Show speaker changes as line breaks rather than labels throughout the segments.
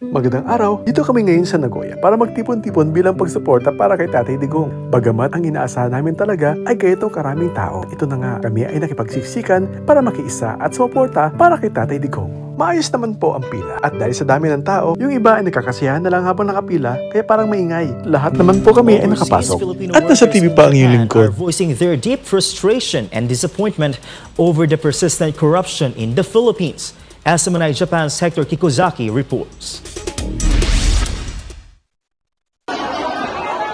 Magandang araw, dito kami ngayon sa Nagoya para magtipon-tipon bilang pagsuporta para kay Tatay Digong. Bagamat ang inaasahan namin talaga ay ganito karaming tao. Ito na nga, kami ay nakipagsiksikan para makiisa at suporta para kay Tatay Digong. Maayos naman po ang pila at dahil sa dami ng tao, yung iba ay nakakasiyahan na lang habang nakapila kaya parang maingay. Lahat naman po kami ay nakapasok. At nasa TV pa ang iyong lingkod.
Are voicing their deep frustration and disappointment over the persistent corruption in the Philippines. SMNI Japan's Hector Kikozaki reports.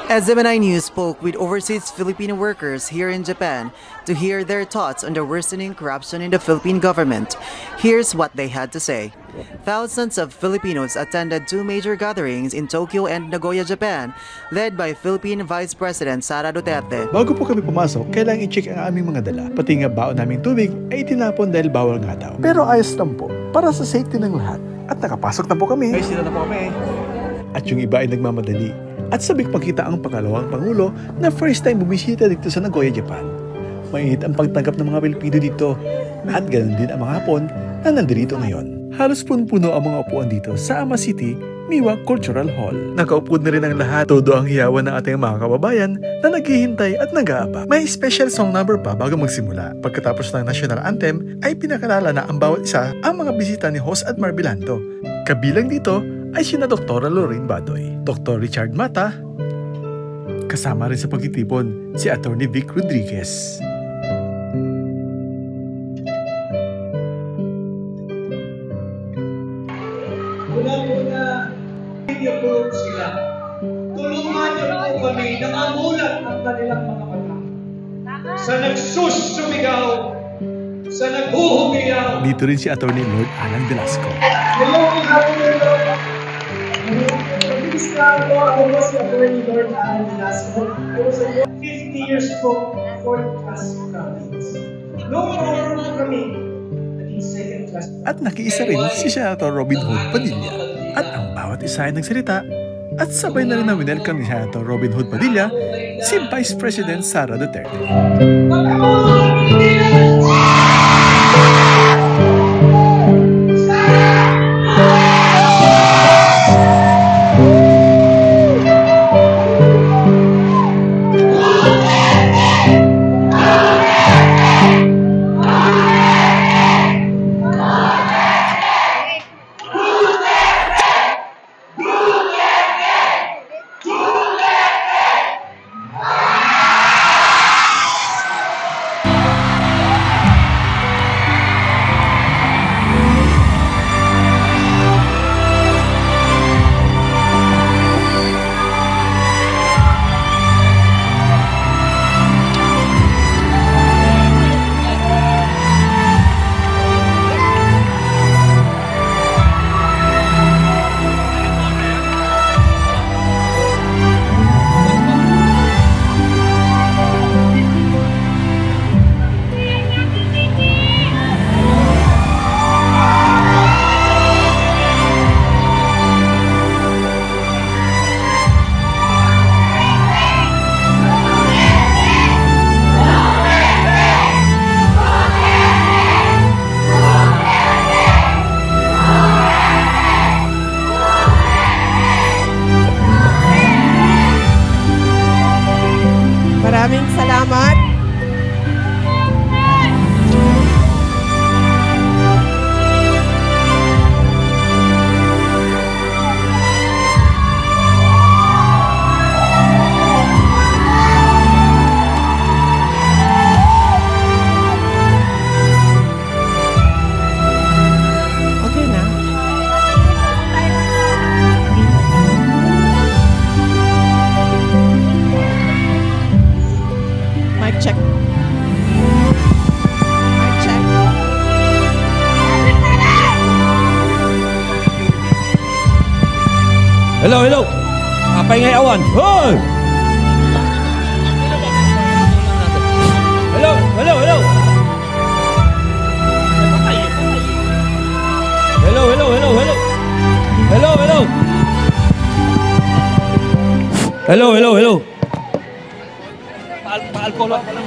SMNI News spoke with overseas Filipino workers here in Japan to hear their thoughts on the worsening corruption in the Philippine government. Here's what they had to say. Thousands of Filipinos attended two major gatherings in Tokyo and Nagoya, Japan, led by Philippine Vice President Sara Duterte.
Bago po kami pumasok, kailangan i-check ang aming mga dala. Pati nga baon naming tubig ay tinapon dahil bawal nga daw. Pero ayos lang po, para sa safety ng lahat. At nakapasok na po kami.
Guys, sila na po kami.
At yung iba ay nagmamadali. At sabik makita ang pangalawang pangulo na first time bumisita dito sa Nagoya, Japan. Mainit ang pagtanggap ng mga Pilipino dito. At ganoon din ang mga Hapon na nandito ngayon. Halos punpuno ang mga upuan dito sa Ama City, Miwa Cultural Hall. Nakaupo na rin ang lahat. Todo ang hiyawan ng ating mga kababayan na naghihintay at nag-aabang. May special song number pa bago magsimula. Pagkatapos ng national anthem ay pinakalala na ang bawat isa ang mga bisita ni host Admar Bilanto. Kabilang dito ay sina Dr. Lorraine Badoy, Dr. Richard Mata, kasama rin sa pagtitipon si Atty. Vic Rodriguez.
Una-una, hindi po sila. Tulungan niyo po kami na mamulat ang kanilang mga mata. Sa nagsusumigaw, sa naghuhumiyaw.
Dito rin si Atty. Lord Alan Velasco.
Hello, Atty. Ako po si Atty. Lord Alan Velasco. I was 50 years po, 4th class province. Noong po kami, naging 2nd class.
At nakiisa rin si Senator Robin Hood Padilla. At ang bawat isa ay nagsalita. At sabay na rin na winelcome ni Senator Robin Hood Padilla si Vice President Sara Duterte.
Maraming salamat. Okay na. Mic check. Mic check.
Hello, hello. Paingay awan. Hoy! Hello, hello, hello. Hello, hello, hello, hello. Hello, hello. Hello, hello, hello. Pa-alcohol ako lang.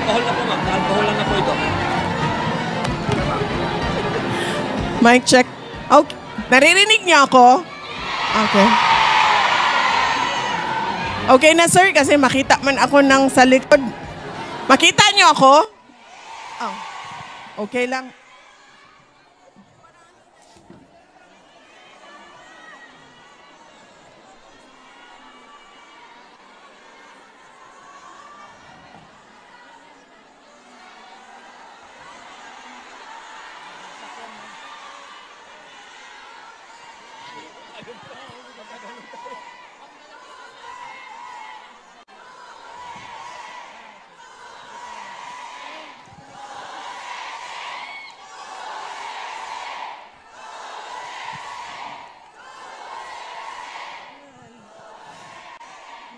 Alcohol na po, ma'am. Alcohol lang na po ito.
Mic check. Okay. Naririnig niyo ako? Okay. Okay na, sir, kasi makita man ako ng sa likod. Makita niyo ako? Oh. Okay lang.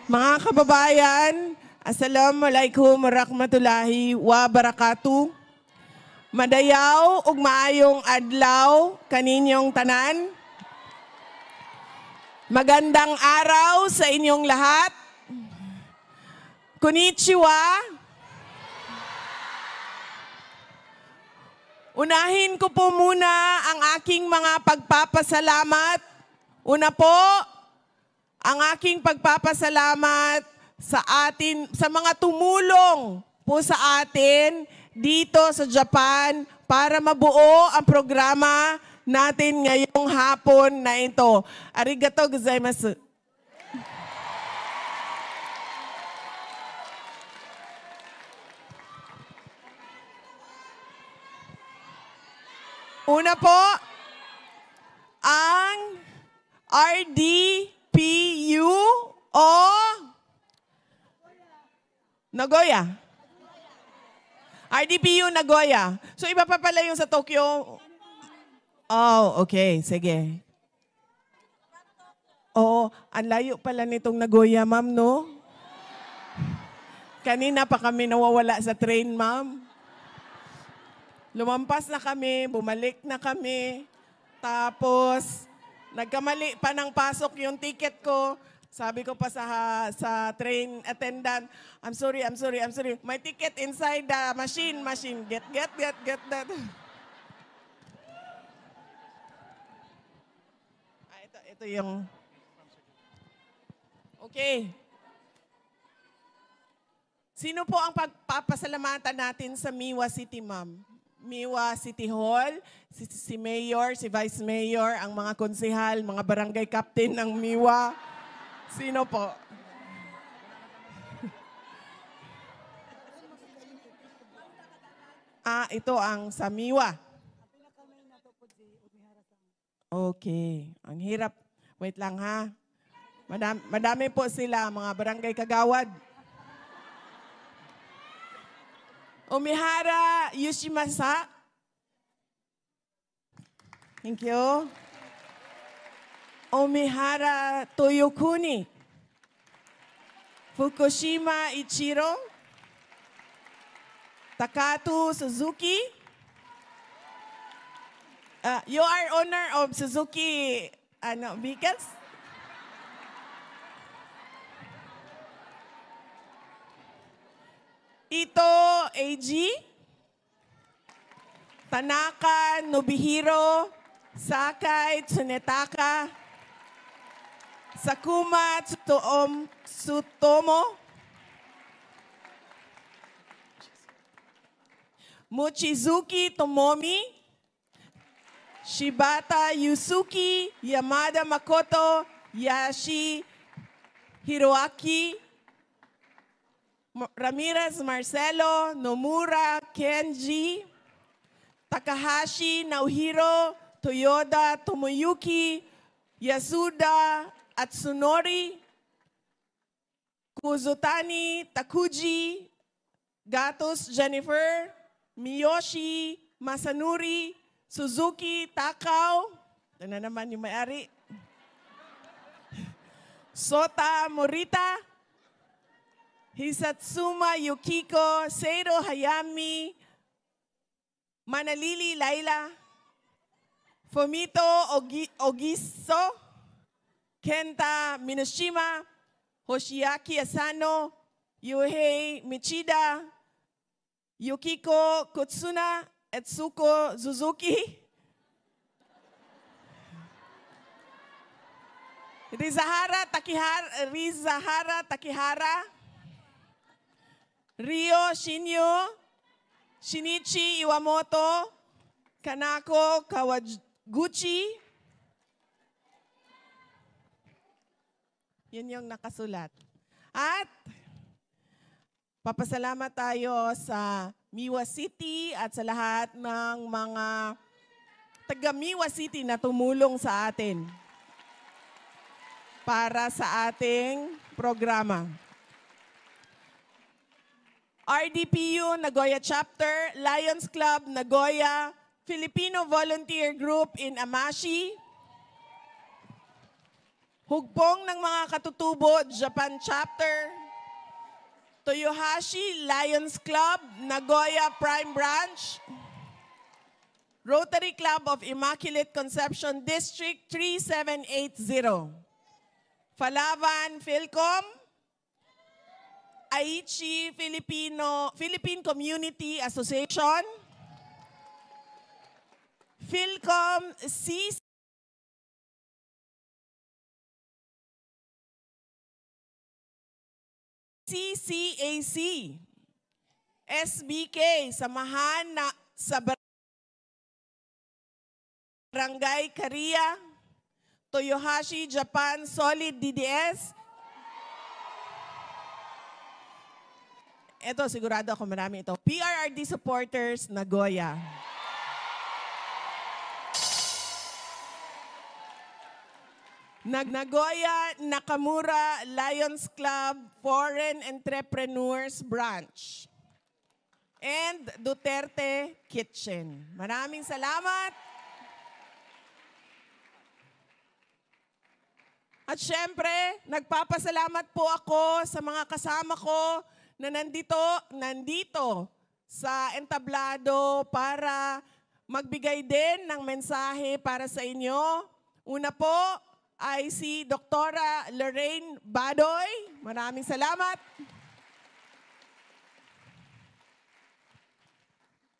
Mga kababayan, Assalamualaikum warahmatullahi wabarakatuh. Madayaw ug maayong adlaw kaninyong tanan. Magandang araw sa inyong lahat. Konnichiwa. Unahin ko po muna ang aking mga pagpapasalamat. Una po, ang aking pagpapasalamat sa mga tumulong po sa atin dito sa Japan para mabuo ang programa natin ngayong hapon na ito. Arigato gozaimasu. Una po, ang RDPU o Nagoya. RDPU Nagoya. So iba pa pala yung sa Tokyo. Oh, okay. Sige. Oo, ang layo pala nitong Nagoya, ma'am, no? Kanina pa kami nawawala sa train, ma'am. Lumampas na kami, bumalik na kami. Tapos, nagkamali pa ng pasok yung ticket ko. Sabi ko pa sa train attendant, I'm sorry. My ticket inside the machine. Get that. Ito yung... Okay. Sino po ang pagpapasalamatan natin sa Miwa City, ma'am? Miwa City Hall, si Mayor, si Vice Mayor, ang mga konsehal, mga barangay captain ng Miwa. Sino po? Ito ang sa Miwa. Okay. Ang hirap. Wait lang ha. Madami po sila, mga barangay kagawad. Umihara Yoshimasa. Thank you. Omihara Toyokuni. Fukushima Ichiro. Takatu Suzuki. You are owner of Suzuki vehicles? Ito AG. Tanaka Nobihiro. Sakai Tsunetaka. Sakuma Tsutomo. Mochizuki Tomomi. Shibata Yusuki. Yamada Makoto. Yashi Hiroaki. Ramirez Marcelo. Nomura Kenji. Takahashi Naohiro. Toyoda Tomoyuki. Yasuda Atsunori, Kuzutani Takuji, Gatos Jennifer, Miyoshi Masanuri, Suzuki Takao, ito na naman yung may-ari, Sota Morita, Hisatsuma Yukiko, Seiro Hayami, Manalili Laila, Fumito Ogiso, Kenta Minoshima, Hoshiaki Asano, Yuhei Michida, Yukiko Kutsuna Etsuko Suzuki, Rizahara Takihara, Ryo Shinyo, Shinichi Iwamoto, Kanako Kawaguchi. Yun yung nakasulat. At papasalamat tayo sa Miwa City at sa lahat ng mga taga Miwa City na tumulong sa atin para sa ating programa. RDPU Nagoya Chapter, Lions Club Nagoya, Filipino Volunteer Group in Amashi, Hugpong ng mga katutubo, Japan Chapter, Toyohashi Lions Club, Nagoya Prime Branch, Rotary Club of Immaculate Conception District 3780, Falavan Philcom, Aichi Philippine Community Association, Philcom CCAC, SBK, Samahan na sa Barangay Karia, Toyohashi Japan Solid DDS. Ito, sigurado ako marami ito. PRRD Supporters, Nagoya. Nagoya Nakamura Lions Club Foreign Entrepreneurs Branch. And Duterte Kitchen. Maraming salamat. At syempre, nagpapasalamat po ako sa mga kasama ko na nandito sa entablado para magbigay din ng mensahe para sa inyo. Una po ay si Doktora Lorraine Badoy. Maraming salamat.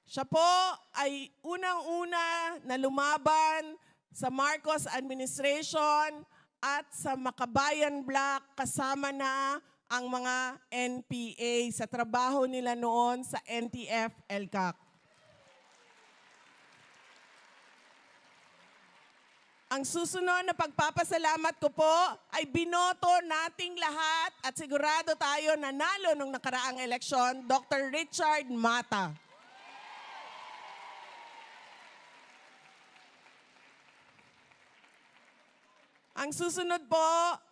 Siya po ay unang-una na lumaban sa Marcos administration at sa Makabayan Block kasama na ang mga NPA sa trabaho nila noon sa NTF-ELCAC. Ang susunod na pagpapasalamat ko po ay binoto nating lahat at sigurado tayo nanalo nung nakaraang eleksyon, Dr. Richard Mata. Ang susunod po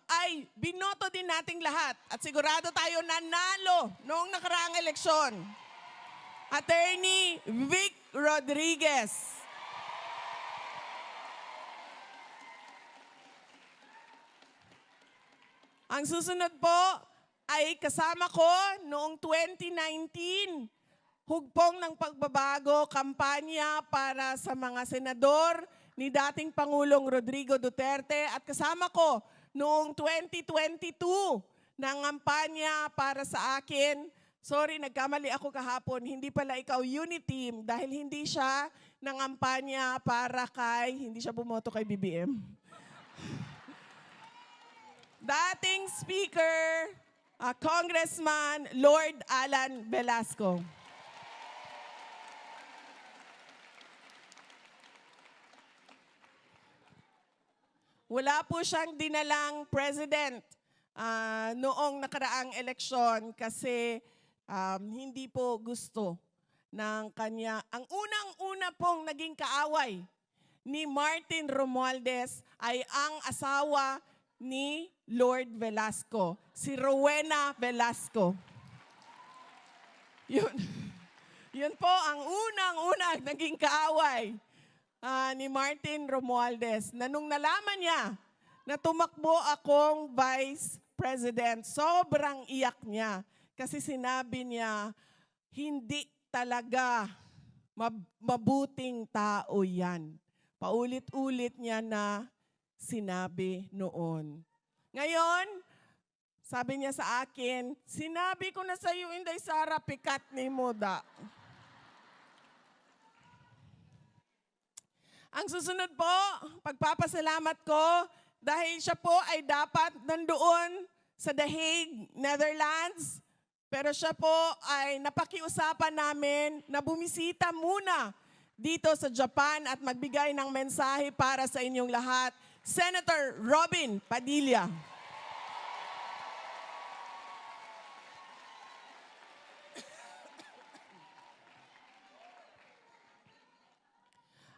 ay binoto din nating lahat at sigurado tayo nanalo noong nakaraang eleksyon, Attorney Vic Rodriguez. Ang susunod po ay kasama ko noong 2019, hugpong ng pagbabago, kampanya para sa mga senador ni dating Pangulong Rodrigo Duterte at kasama ko noong 2022 ng kampanya para sa akin. Sorry, nagkamali ako kahapon. Hindi pala ikaw unit team dahil hindi siya ng kampanya para hindi siya bumoto kay BBM. Dating Speaker, Congressman Lord Alan Velasco. Wala po siyang dinalang president noong nakaraang eleksyon kasi hindi po gusto ng kanya. Ang unang-una pong naging kaaway ni Martin Romualdez ay ang asawa ni Lord Velasco, si Rowena Velasco. Yun po ang unang-unang naging kaaway ni Martin Romualdez. Na nung nalaman niya na tumakbo akong Vice President, sobrang iyak niya. Kasi sinabi niya, hindi talaga mabuting tao yan. Paulit-ulit niya na sinabi noon. Ngayon, Sabi niya sa akin, sinabi ko na sa iyo, Inday Sara, pikat ni Moda. Ang susunod po, pagpapasalamat ko, dahil siya po ay dapat nandoon sa The Hague, Netherlands, pero siya po ay napakiusapan namin na bumisita muna dito sa Japan at magbigay ng mensahe para sa inyong lahat. Senator Robin Padilla.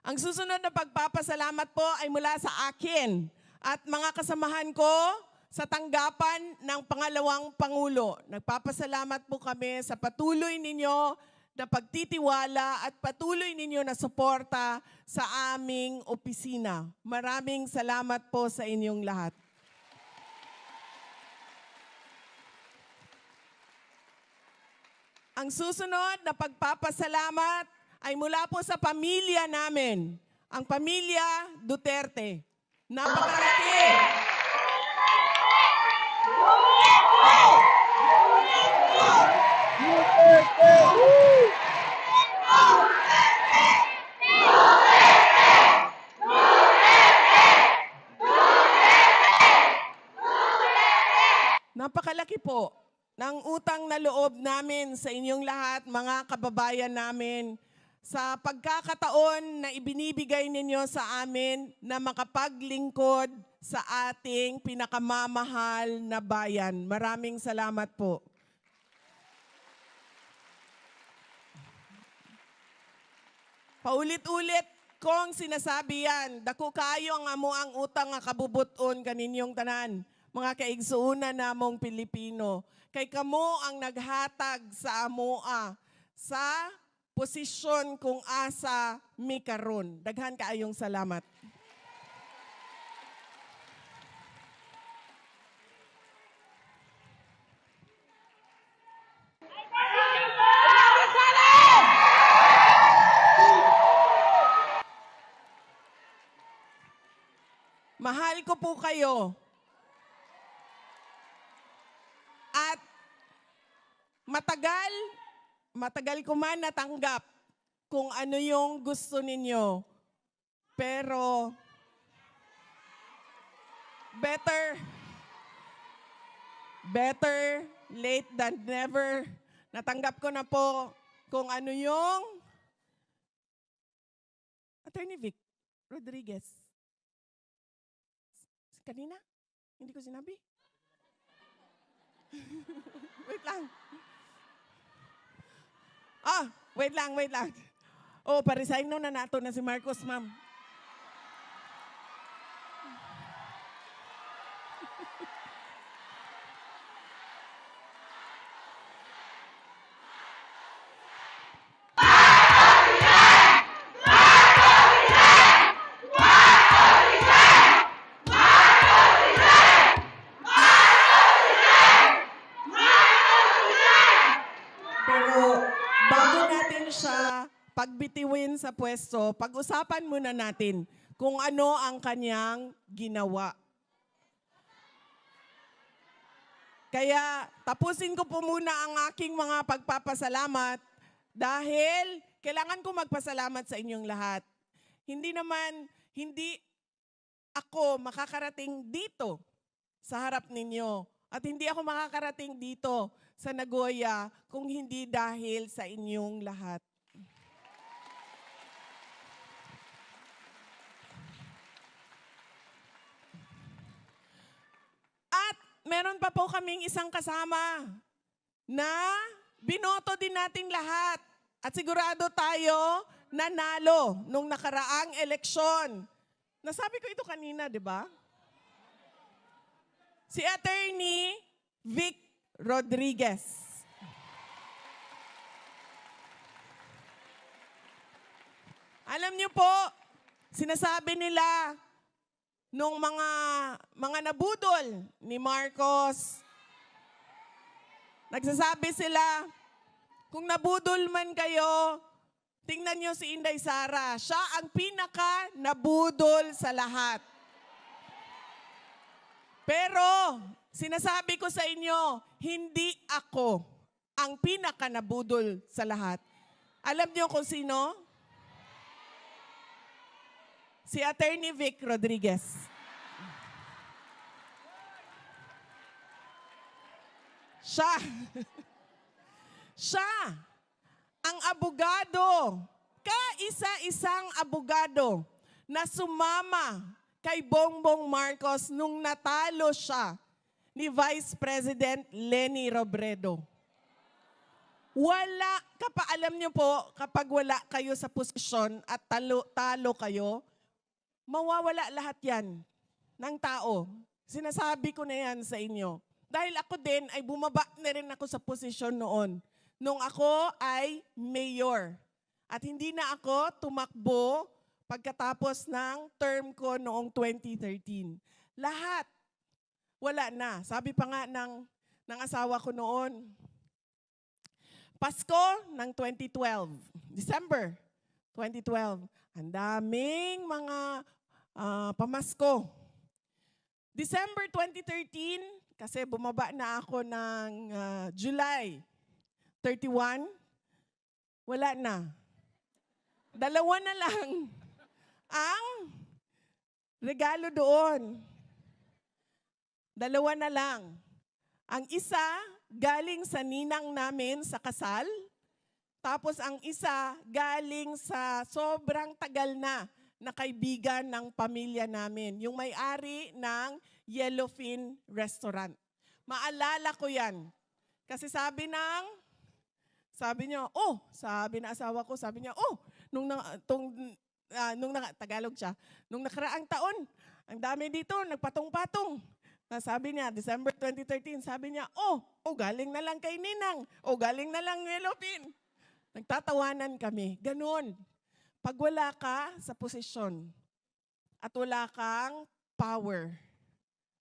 Ang susunod na pagpapasalamat po ay mula sa akin at mga kasamahan ko sa tanggapan ng pangalawang Pangulo. Nagpapasalamat po kami sa patuloy ninyo na pagtitiwala at patuloy ninyo na suporta sa aming opisina. Maraming salamat po sa inyong lahat. Ang susunod na pagpapasalamat ay mula po sa pamilya namin, ang pamilya Duterte. Napakalaki! Napakalaki po ng utang na loob namin sa inyong lahat, mga kababayan namin, sa pagkakataon na ibinibigay ninyo sa amin na makapaglingkod sa ating pinakamamahal na bayan. Maraming salamat po. Paulit-ulit kong sinasabi yan, dako kayo ang amo ang utang nga kabubuton kaninyong tanan, mga kaigsuunan namong Pilipino. Kay kamo ang naghatag sa amoa sa posisyon kung asa mi karon. Daghan kaayong salamat. Mahal ko po kayo. At matagal ko man natanggap kung ano yung gusto ninyo. Pero better late than never. Natanggap ko na po kung ano yung Attorney Vic Rodriguez. Kanina? Hindi ko sinabi? Wait lang. Wait lang. Oh, pa-resign na nato na si Marcos, ma'am. Pagbitiwin sa pwesto, pag-usapan muna natin kung ano ang kanyang ginawa. Kaya tapusin ko po muna ang aking mga pagpapasalamat dahil kailangan ko magpasalamat sa inyong lahat. Hindi ako makakarating dito sa harap ninyo at hindi ako makakarating dito sa Nagoya kung hindi dahil sa inyong lahat. Meron pa po kaming isang kasama na binoto din nating lahat. At sigurado tayo nanalo nung nakaraang eleksyon. Nasabi ko ito kanina, di ba? Si Attorney Vic Rodriguez. Alam niyo po, sinasabi nila, nung mga nabudol ni Marcos, nagsasabi sila, kung nabudol man kayo, tingnan nyo si Inday Sara. Siya ang pinaka-nabudol sa lahat. Pero Sinasabi ko sa inyo, hindi ako ang pinakanabudol sa lahat. Alam niyo kung sino? Si Attorney Vic Rodriguez. Siya ang abogado, kaisa-isang abogado na sumama kay Bongbong Marcos nung natalo siya ni Vice President Leni Robredo. Alam niyo po, kapag wala kayo sa posisyon at talo kayo, mawawala lahat yan ng tao. Sinasabi ko na yan sa inyo. Dahil ako din ay bumaba na rin ako sa posisyon noon. Nung ako ay mayor. At hindi na ako tumakbo pagkatapos ng term ko noong 2013. Lahat. Wala na. Sabi pa nga ng asawa ko noon, Pasko ng 2012, December 2012, ang daming mga pamasko. December 2013, kasi bumaba na ako ng July 31, wala na. 2 na lang ang regalo doon. 2 na lang. Ang isa, galing sa ninang namin sa kasal. Tapos ang isa, galing sa sobrang tagal na kaibigan ng pamilya namin. Yung may-ari ng Yellowfin Restaurant. Maalala ko yan. Kasi sabi niya, sabi na asawa ko, sabi niya, Tagalog siya, nung nakaraang taon, ang dami dito, nagpatong-patong. Sabi niya, December 2013, sabi niya, galing na lang kay Ninang, galing na lang Yellowfin. Nagtatawanan kami. Ganon. Pag wala ka sa posisyon at wala kang power,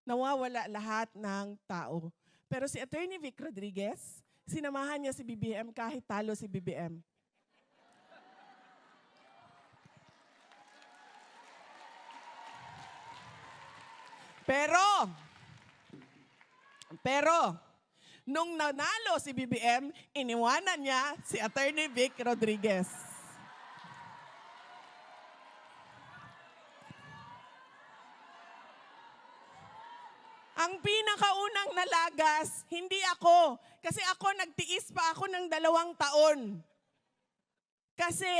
nawawala lahat ng tao. Pero si Attorney Vic Rodriguez, sinamahan niya si BBM kahit talo si BBM. Pero, nung nanalo si BBM, iniwanan niya si Attorney Vic Rodriguez. Ang pinakaunang nalagas, hindi ako. Kasi ako, nagtiis pa ako ng 2 taon. Kasi,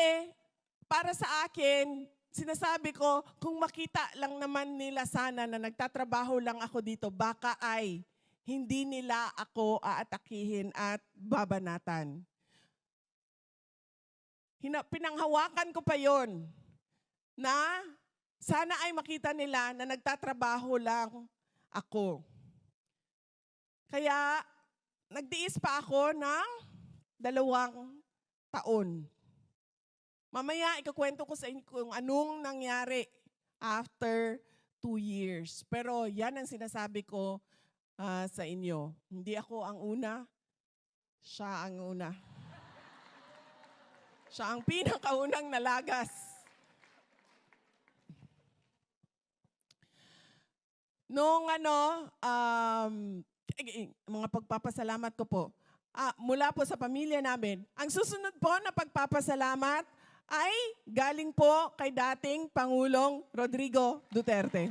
para sa akin, sinasabi ko, kung makita lang naman nila sana na nagtatrabaho lang ako dito, baka ay hindi nila ako aatakihin at babanatan. Pinanghawakan ko pa yon na sana ay makita nila na nagtatrabaho lang ako. Kaya, nagtiis pa ako ng 2 taon. Mamaya, ikukwento ko sa inyo kung anong nangyari after 2 years. Pero yan ang sinasabi ko sa inyo. Hindi ako ang una, siya ang una. Siya ang pinakaunang nalagas. Noong mga pagpapasalamat ko po, mula po sa pamilya namin, ang susunod po na pagpapasalamat ay galing po kay dating Pangulong Rodrigo Duterte.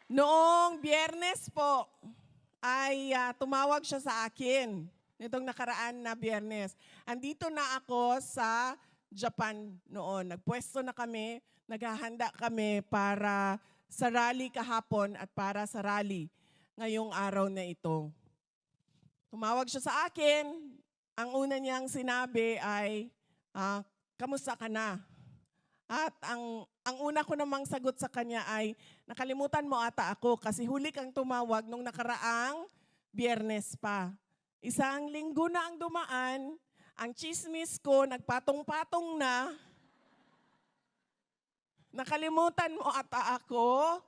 Noong Biyernes po, ay tumawag siya sa akin nitong nakaraan na Biyernes. Andito na ako sa Japan noon. Nagpwesto na kami, naghahanda kami para sa rally kahapon at para sa rally ngayong araw na ito. Tumawag siya sa akin. Ang una niyang sinabi ay, kamusta ka na? At ang una ko namang sagot sa kanya ay, nakalimutan mo ata ako kasi huli kang tumawag nung nakaraang Biyernes pa. 1 linggo na ang dumaan, ang chismis ko nagpatong-patong na. Nakalimutan mo ata ako,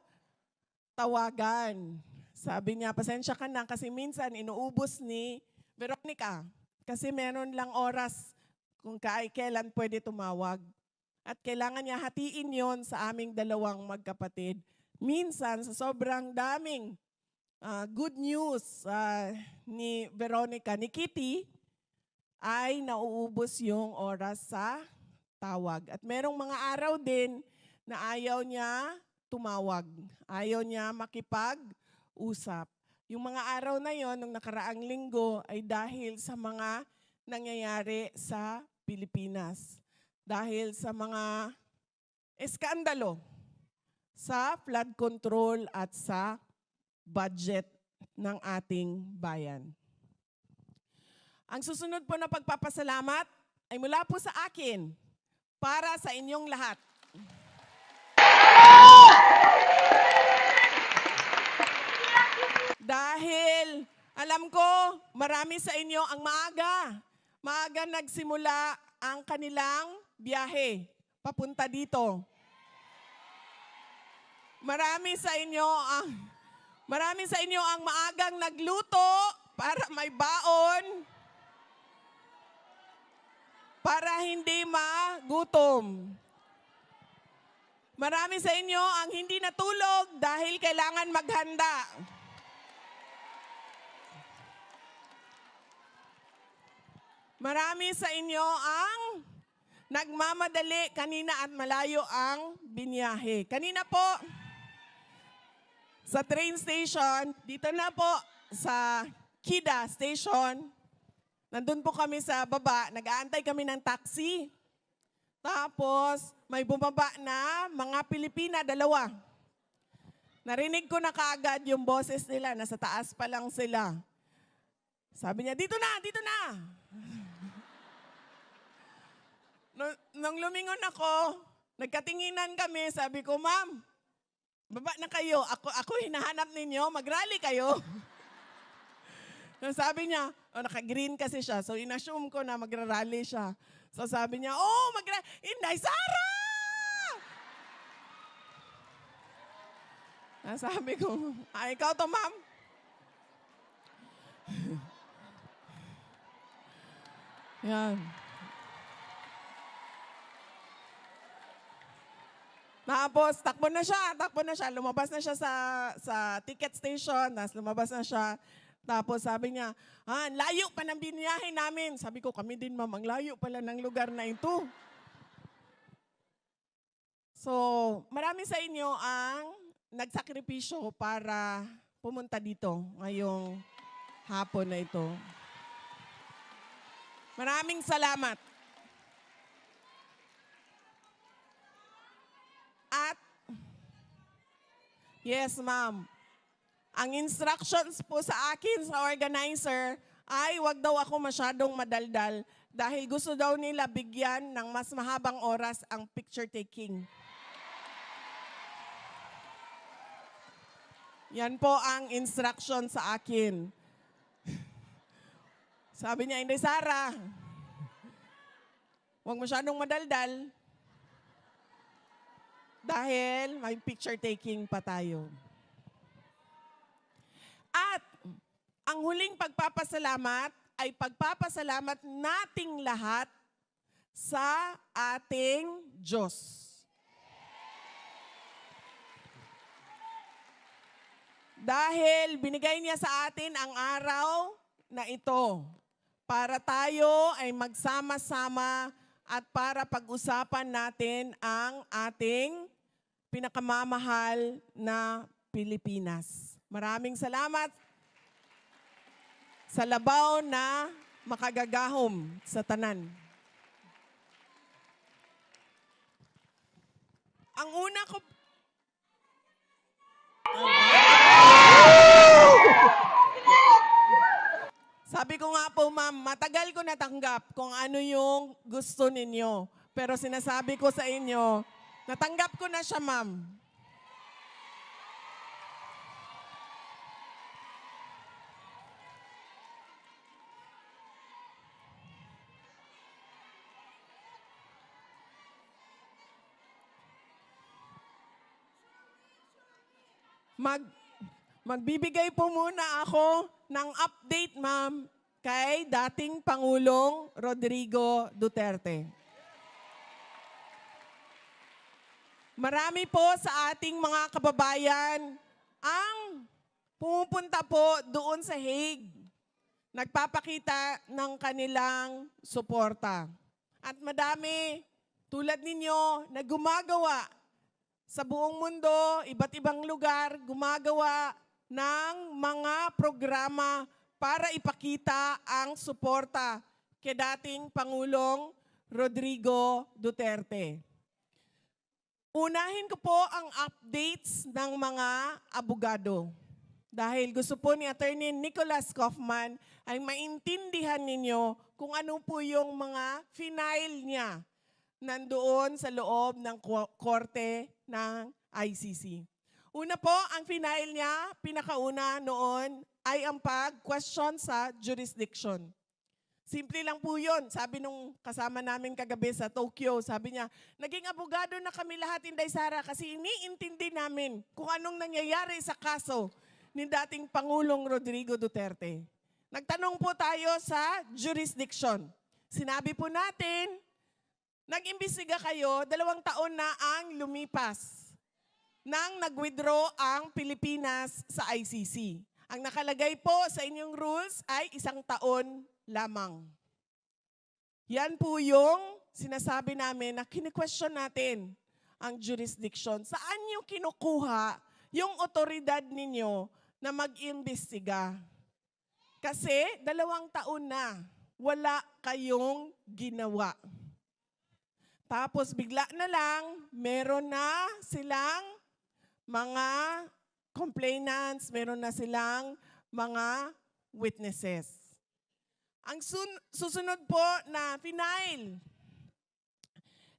tawagan. Sabi niya, pasensya ka na kasi minsan inuubos ni Veronica kasi meron lang oras kung kailan pwede tumawag. at kailangan niya hatiin yon sa aming dalawang magkapatid. Minsan, sa sobrang daming good news ni Veronica, ni Kitty, ay nauubos yung oras sa tawag. At merong mga araw din na ayaw niya tumawag. Ayaw niya makipag-usap. Yung mga araw na yon, nung nakaraang linggo, ay dahil sa mga nangyayari sa Pilipinas. Dahil sa mga eskandalo sa flood control at sa budget ng ating bayan. Ang susunod po na pagpapasalamat ay mula po sa akin para sa inyong lahat. Dahil alam ko, marami sa inyo ang maaga nagsimula ang kanilang biyahe papunta dito. Marami sa inyo ang maagang nagluto para may baon, para hindi magutom. Marami sa inyo ang hindi natulog dahil kailangan maghanda. Marami sa inyo ang nagmamadali kanina at malayo ang biniyahe. Kanina po, sa train station, dito na po sa Kida Station, nandun po kami sa baba, nag-aantay kami ng taxi. Tapos, may bumaba na mga Pilipina, 2. Narinig ko na kaagad yung boses nila, nasa taas pa lang sila. Sabi niya, dito na, dito na. Nung lumingon ako, nagkatinginan kami, sabi ko, ma'am, baba na kayo. Ako hinahanap ninyo, mag-rally kayo. Sabi niya, naka-green kasi siya, so in-assume ko na magra-rally siya. So sabi niya, Inday Sara! Sabi ko, ikaw to, ma'am? Yan. Tapos, takbo na siya. Lumabas na siya sa ticket station. Tapos lumabas na siya. Tapos sabi niya, layo pa ng biniyahe namin. Sabi ko, kami din ma'am, ang layo pala ng lugar na ito. So, marami sa inyo ang nagsakripisyo para pumunta dito ngayong hapon na ito. Maraming salamat. At, yes ma'am, ang instructions po sa akin sa organizer ay wag daw ako masyadong madaldal dahil gusto daw nila bigyan ng mas mahabang oras ang picture taking. Yan po ang instruction sa akin. Sabi niya, Inday Sara, wag masyadong madaldal dahil may picture taking pa tayo. At ang huling pagpapasalamat ay pagpapasalamat nating lahat sa ating Diyos. Dahil binigay niya sa atin ang araw na ito para tayo ay magsama-sama at para pag-usapan natin ang ating pinakamamahal na Pilipinas. Maraming salamat sa labaw na makagagahom sa tanan. Ang una ko... Sabi ko nga po, ma'am, matagal ko natanggap kung ano yung gusto ninyo. Pero sinasabi ko sa inyo, natanggap ko na siya, ma'am. Magbibigay po muna ako ng update, ma'am, kay dating Pangulong Rodrigo Duterte. Marami po sa ating mga kababayan ang pumupunta po doon sa Hague. Nagpapakita ng kanilang suporta. At madami tulad ninyo na gumagawa sa buong mundo, iba't ibang lugar, gumagawa ng mga programa para ipakita ang suporta kay dating Pangulong Rodrigo Duterte. Unahin ko po ang updates ng mga abogado. Dahil gusto po ni Attorney Nicholas Kaufman ay maintindihan ninyo kung ano po yung mga final niya nandoon sa loob ng korte ng ICC. Una po, ang final niya, pinakauna noon, ay ang pag-question sa jurisdiction. Simple lang po yun. Sabi nung kasama namin kagabi sa Tokyo, sabi niya, naging abogado na kami lahat, Inday Sara, kasi iniintindi namin kung anong nangyayari sa kaso ni dating Pangulong Rodrigo Duterte. Nagtanong po tayo sa jurisdiction. Sinabi po natin, nag-imbestiga kayo, 2 taon na ang lumipas nang nag-withdraw ang Pilipinas sa ICC. Ang nakalagay po sa inyong rules ay 1 taon lamang. Yan po yung sinasabi namin na kini-question natin ang jurisdiction. Saan nyo kinukuha yung otoridad ninyo na mag-imbestiga? Kasi 2 taon na wala kayong ginawa. Tapos bigla na lang, meron na silang mga complainants, meron na silang mga witnesses. Ang susunod po na final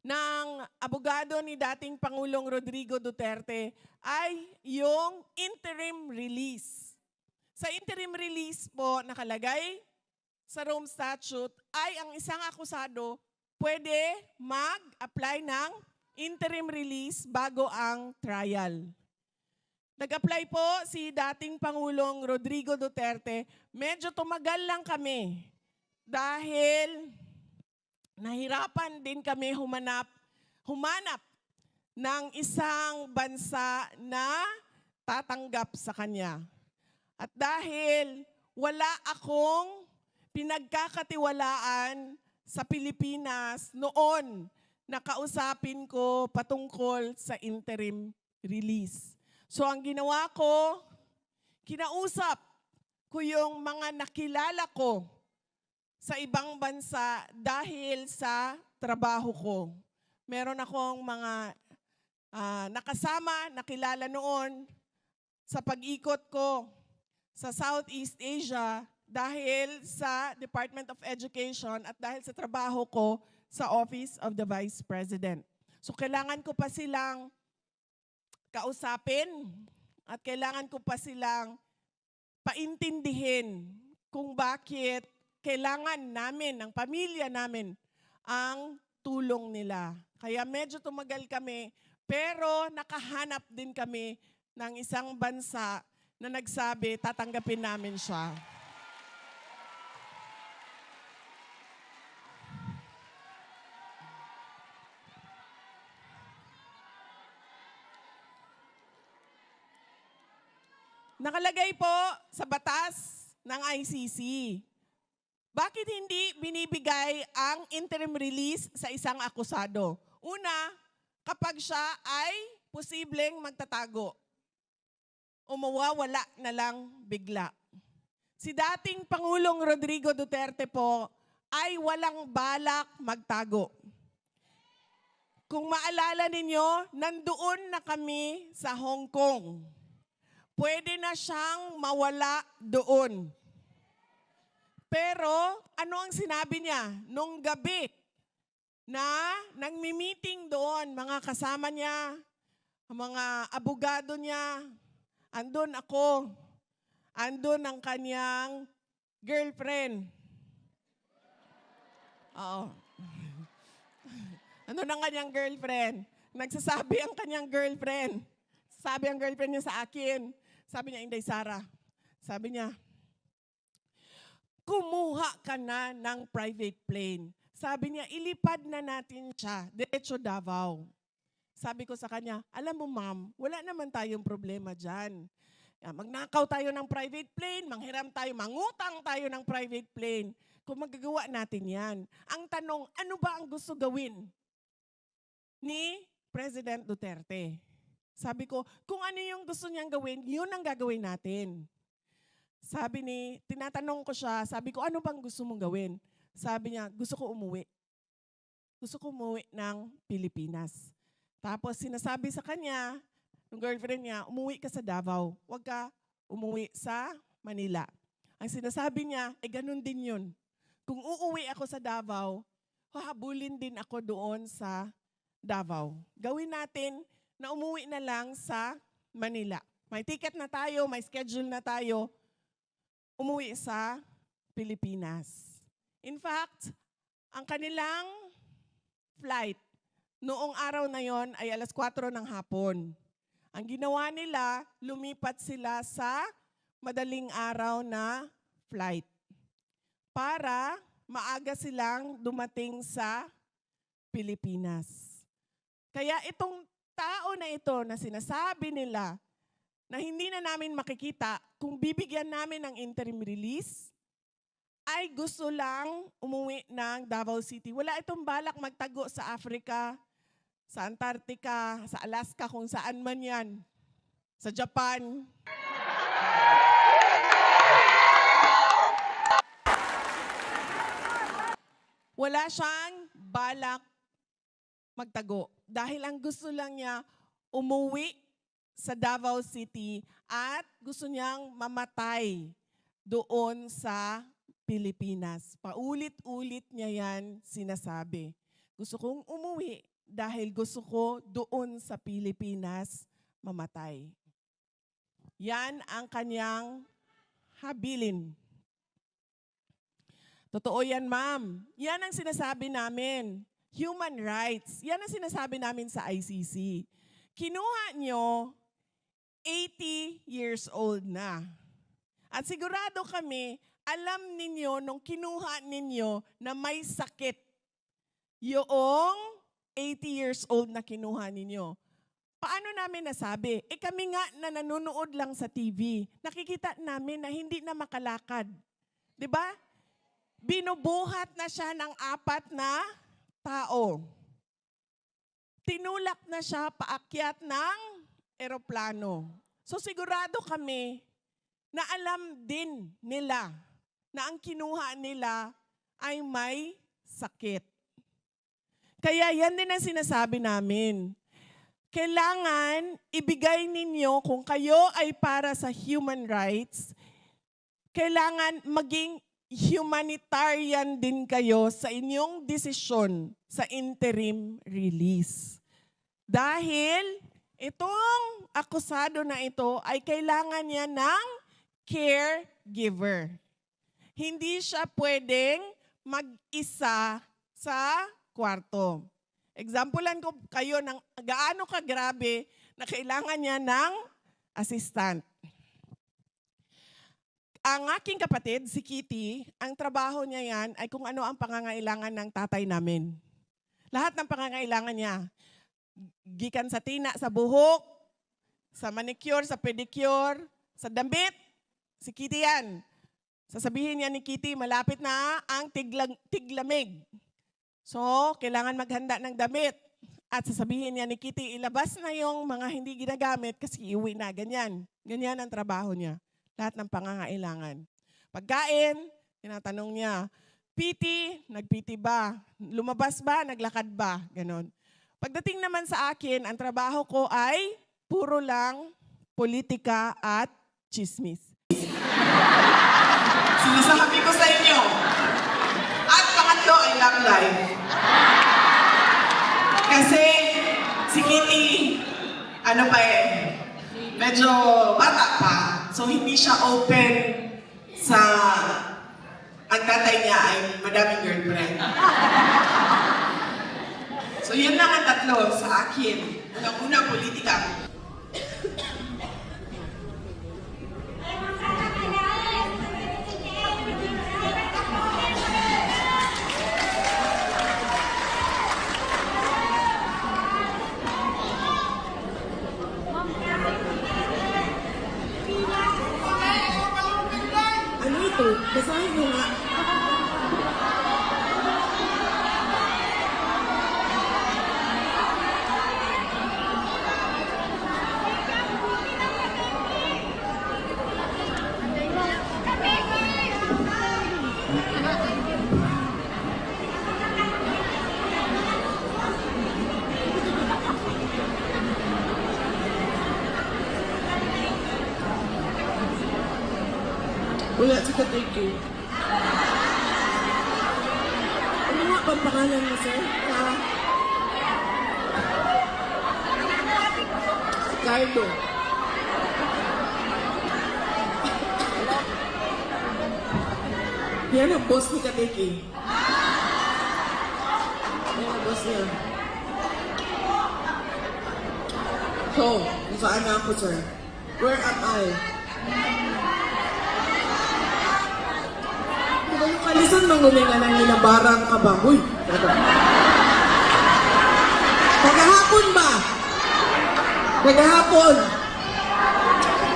ng abogado ni dating Pangulong Rodrigo Duterte ay yung interim release. Sa interim release po nakalagay sa Rome Statute ay ang isang akusado pwede mag-apply ng interim release bago ang trial. Nag-apply po si dating Pangulong Rodrigo Duterte. Medyo tumagal lang kami dahil nahirapan din kami humanap ng isang bansa na tatanggap sa kanya. At dahil wala akong pinagkakatiwalaan sa Pilipinas noon, nakausapin ko patungkol sa interim release. So ang ginawa ko, kinausap ko yung mga nakilala ko sa ibang bansa dahil sa trabaho ko. Meron akong mga nakasama, nakilala noon sa pag-ikot ko sa Southeast Asia dahil sa Department of Education at dahil sa trabaho ko sa Office of the Vice President. So kailangan ko pa silang kausapin at kailangan ko pa silang paintindihin kung bakit kailangan namin, ng pamilya namin, ang tulong nila. Kaya medyo tumagal kami, pero nakahanap din kami ng isang bansa na nagsabi, tatanggapin namin siya. Nakalagay po sa batas ng ICC. Bakit hindi binibigay ang interim release sa isang akusado? Una, kapag siya ay posibleng magtatago o mawawala na lang bigla. Si dating Pangulong Rodrigo Duterte po ay walang balak magtago. Kung maalala ninyo, nandoon na kami sa Hong Kong. Pwede na siyang mawala doon. Pero ano ang sinabi niya nung gabi na nagmi-meeting doon, mga kasama niya, mga abogado niya, andun ako, andun ang kanyang girlfriend. Oo. Andun ang kanyang girlfriend. Nagsasabi ang kanyang girlfriend. Sabi ang girlfriend niya sa akin, sabi niya, Inday Sara, sabi niya, kumuha ka na ng private plane. Sabi niya, ilipad na natin siya, diretso Davao. Sabi ko sa kanya, alam mo ma'am, wala naman tayong problema dyan. Magnakaw tayo ng private plane, manghiram tayo, mangutang tayo ng private plane. Kung magagawa natin yan. Ang tanong, ano ba ang gusto gawin ni President Duterte? Sabi ko, kung ano yung gusto niyang gawin, yun ang gagawin natin. Tinatanong ko siya, sabi ko, ano bang gusto mong gawin? Sabi niya, gusto ko umuwi. Gusto ko umuwi ng Pilipinas. Tapos sinasabi sa kanya, ng girlfriend niya, umuwi ka sa Davao. Huwag ka umuwi sa Manila. Ang sinasabi niya, ganun din yun. Kung uuwi ako sa Davao, hahabulin din ako doon sa Davao. Gawin natin na umuwi na lang sa Manila. May ticket na tayo, may schedule na tayo, umuwi sa Pilipinas. In fact, ang kanilang flight noong araw na yon ay alas 4 ng hapon. Ang ginawa nila, lumipat sila sa madaling araw na flight para maaga silang dumating sa Pilipinas. Kaya itong tao na ito na sinasabi nila na hindi na namin makikita kung bibigyan namin ng interim release, ay gusto lang umuwi ng Davao City. Wala itong balak magtago sa Africa, sa Antarctica, sa Alaska, kung saan man yan. Sa Japan. Wala siyang balak magtago. Dahil ang gusto lang niya, umuwi sa Davao City at gusto niyang mamatay doon sa Pilipinas. Paulit-ulit niya yan sinasabi. Gusto kong umuwi dahil gusto ko doon sa Pilipinas mamatay. Yan ang kanyang habilin. Totoo yan, ma'am. Yan ang sinasabi namin. Human rights. Yan ang sinasabi namin sa ICC. Kinuha nyo 80 years old na. At sigurado kami, alam ninyo nung kinuha ninyo na may sakit yung 80 years old na kinuha ninyo. Paano namin nasabi? Kami nga na nanonood lang sa TV, nakikita namin na hindi na makalakad. 'Di ba? Binubuhat na siya ng 4 na tao. Tinulak na siya paakyat ng eroplano. So sigurado kami na alam din nila na ang kinuha nila ay may sakit. Kaya yan din ang sinasabi namin. Kailangan ibigay ninyo, kung kayo ay para sa human rights, kailangan maging humanitarian din kayo sa inyong desisyon sa interim release. Dahil itong akusado na ito ay kailangan niya ng caregiver. Hindi siya pwedeng mag-isa sa kwarto. Examplean ko kayo ng gaano kagrabe na kailangan niya ng assistant. Ang aking kapatid, si Kitty, ang trabaho niya yan ay kung ano ang pangangailangan ng tatay namin. Lahat ng pangangailangan niya. Gikan sa tina, sa buhok, sa manicure, sa pedicure, sa damit, si Kitty yan. Sasabihin niya ni Kitty, malapit na ang tiglamig. So, kailangan maghanda ng damit. At sasabihin niya ni Kitty, ilabas na yung mga hindi ginagamit kasi iuwi na. Ganyan. Ganyan ang trabaho niya. Lahat ng pangangailangan. Pagkain, tinatanong niya, PT, nag-PT ba? Lumabas ba? Naglakad ba? Ganon. Pagdating naman sa akin, ang trabaho ko ay puro lang politika at chismis. Sinasabi ko sa inyo. At pangatlo ay love life. Kasi si Kitty, medyo bata pa. So hindi siya open sa ang tatay niya ay madaming girlfriend. So yun lang ang tatlo sa akin. Unang-una, politika. ito. Basahin mo nga. Wala, sige, thank you. Ano nga bang pangalan mo, sir? Carlo. Yan ang boss ni Kateki. Yan ang boss niya. So, kung saan na ako, sir? Where am I? Kalisan manguling na nang inabarang ka ba? Uy! Pagkahapon ba? Pagkahapon!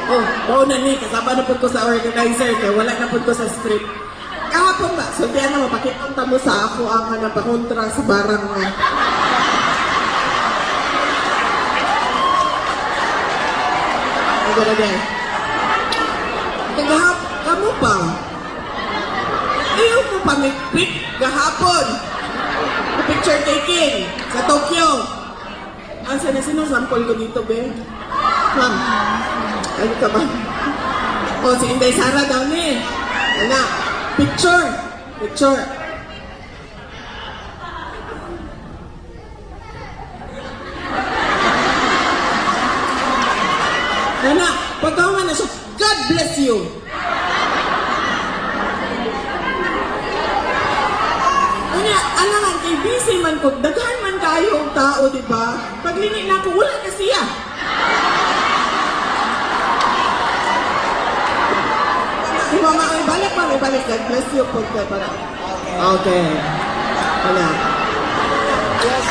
Oh, bao na ni. Kasama na po ko sa organizer. Kaya wala na po ko sa script. Kahapon ba? So, diyan na mapakitanta mo sa ako ang napakontra sa barang nga. Ay, gano'n. Kagahapon, kamo pa? Ayaw mo pamikpik gahapon. Picture taking sa Tokyo. Ang sinasample ko dito, Ben. Ma'am, ano ka ba? O, si Inday Sara daw ni. Anak, picture. Picture. Anak, pagkawan na siya. God bless you. Alangan kay busy man ko, daghan man kayo ang tao, di ba? Paglini na ako, wala na siya. Di ba may balik pa, may balik. God bless you po. Okay. Wala. Yes.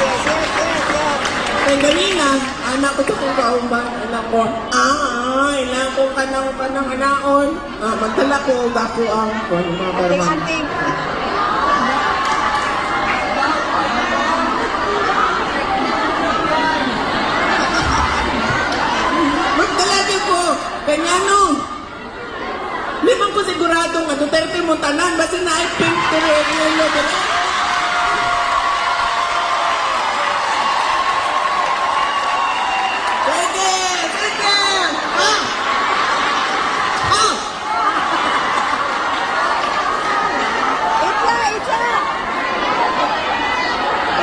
Kaya ganina, anak ko ito kung kaong ba? Anak ko, ilang kong kanang anaon. Magdala ko, dapo ang mga parang. Kanyano, limang ko sigurado nga Duterte mo tanan, basta na ay pink yellow dito. Sige!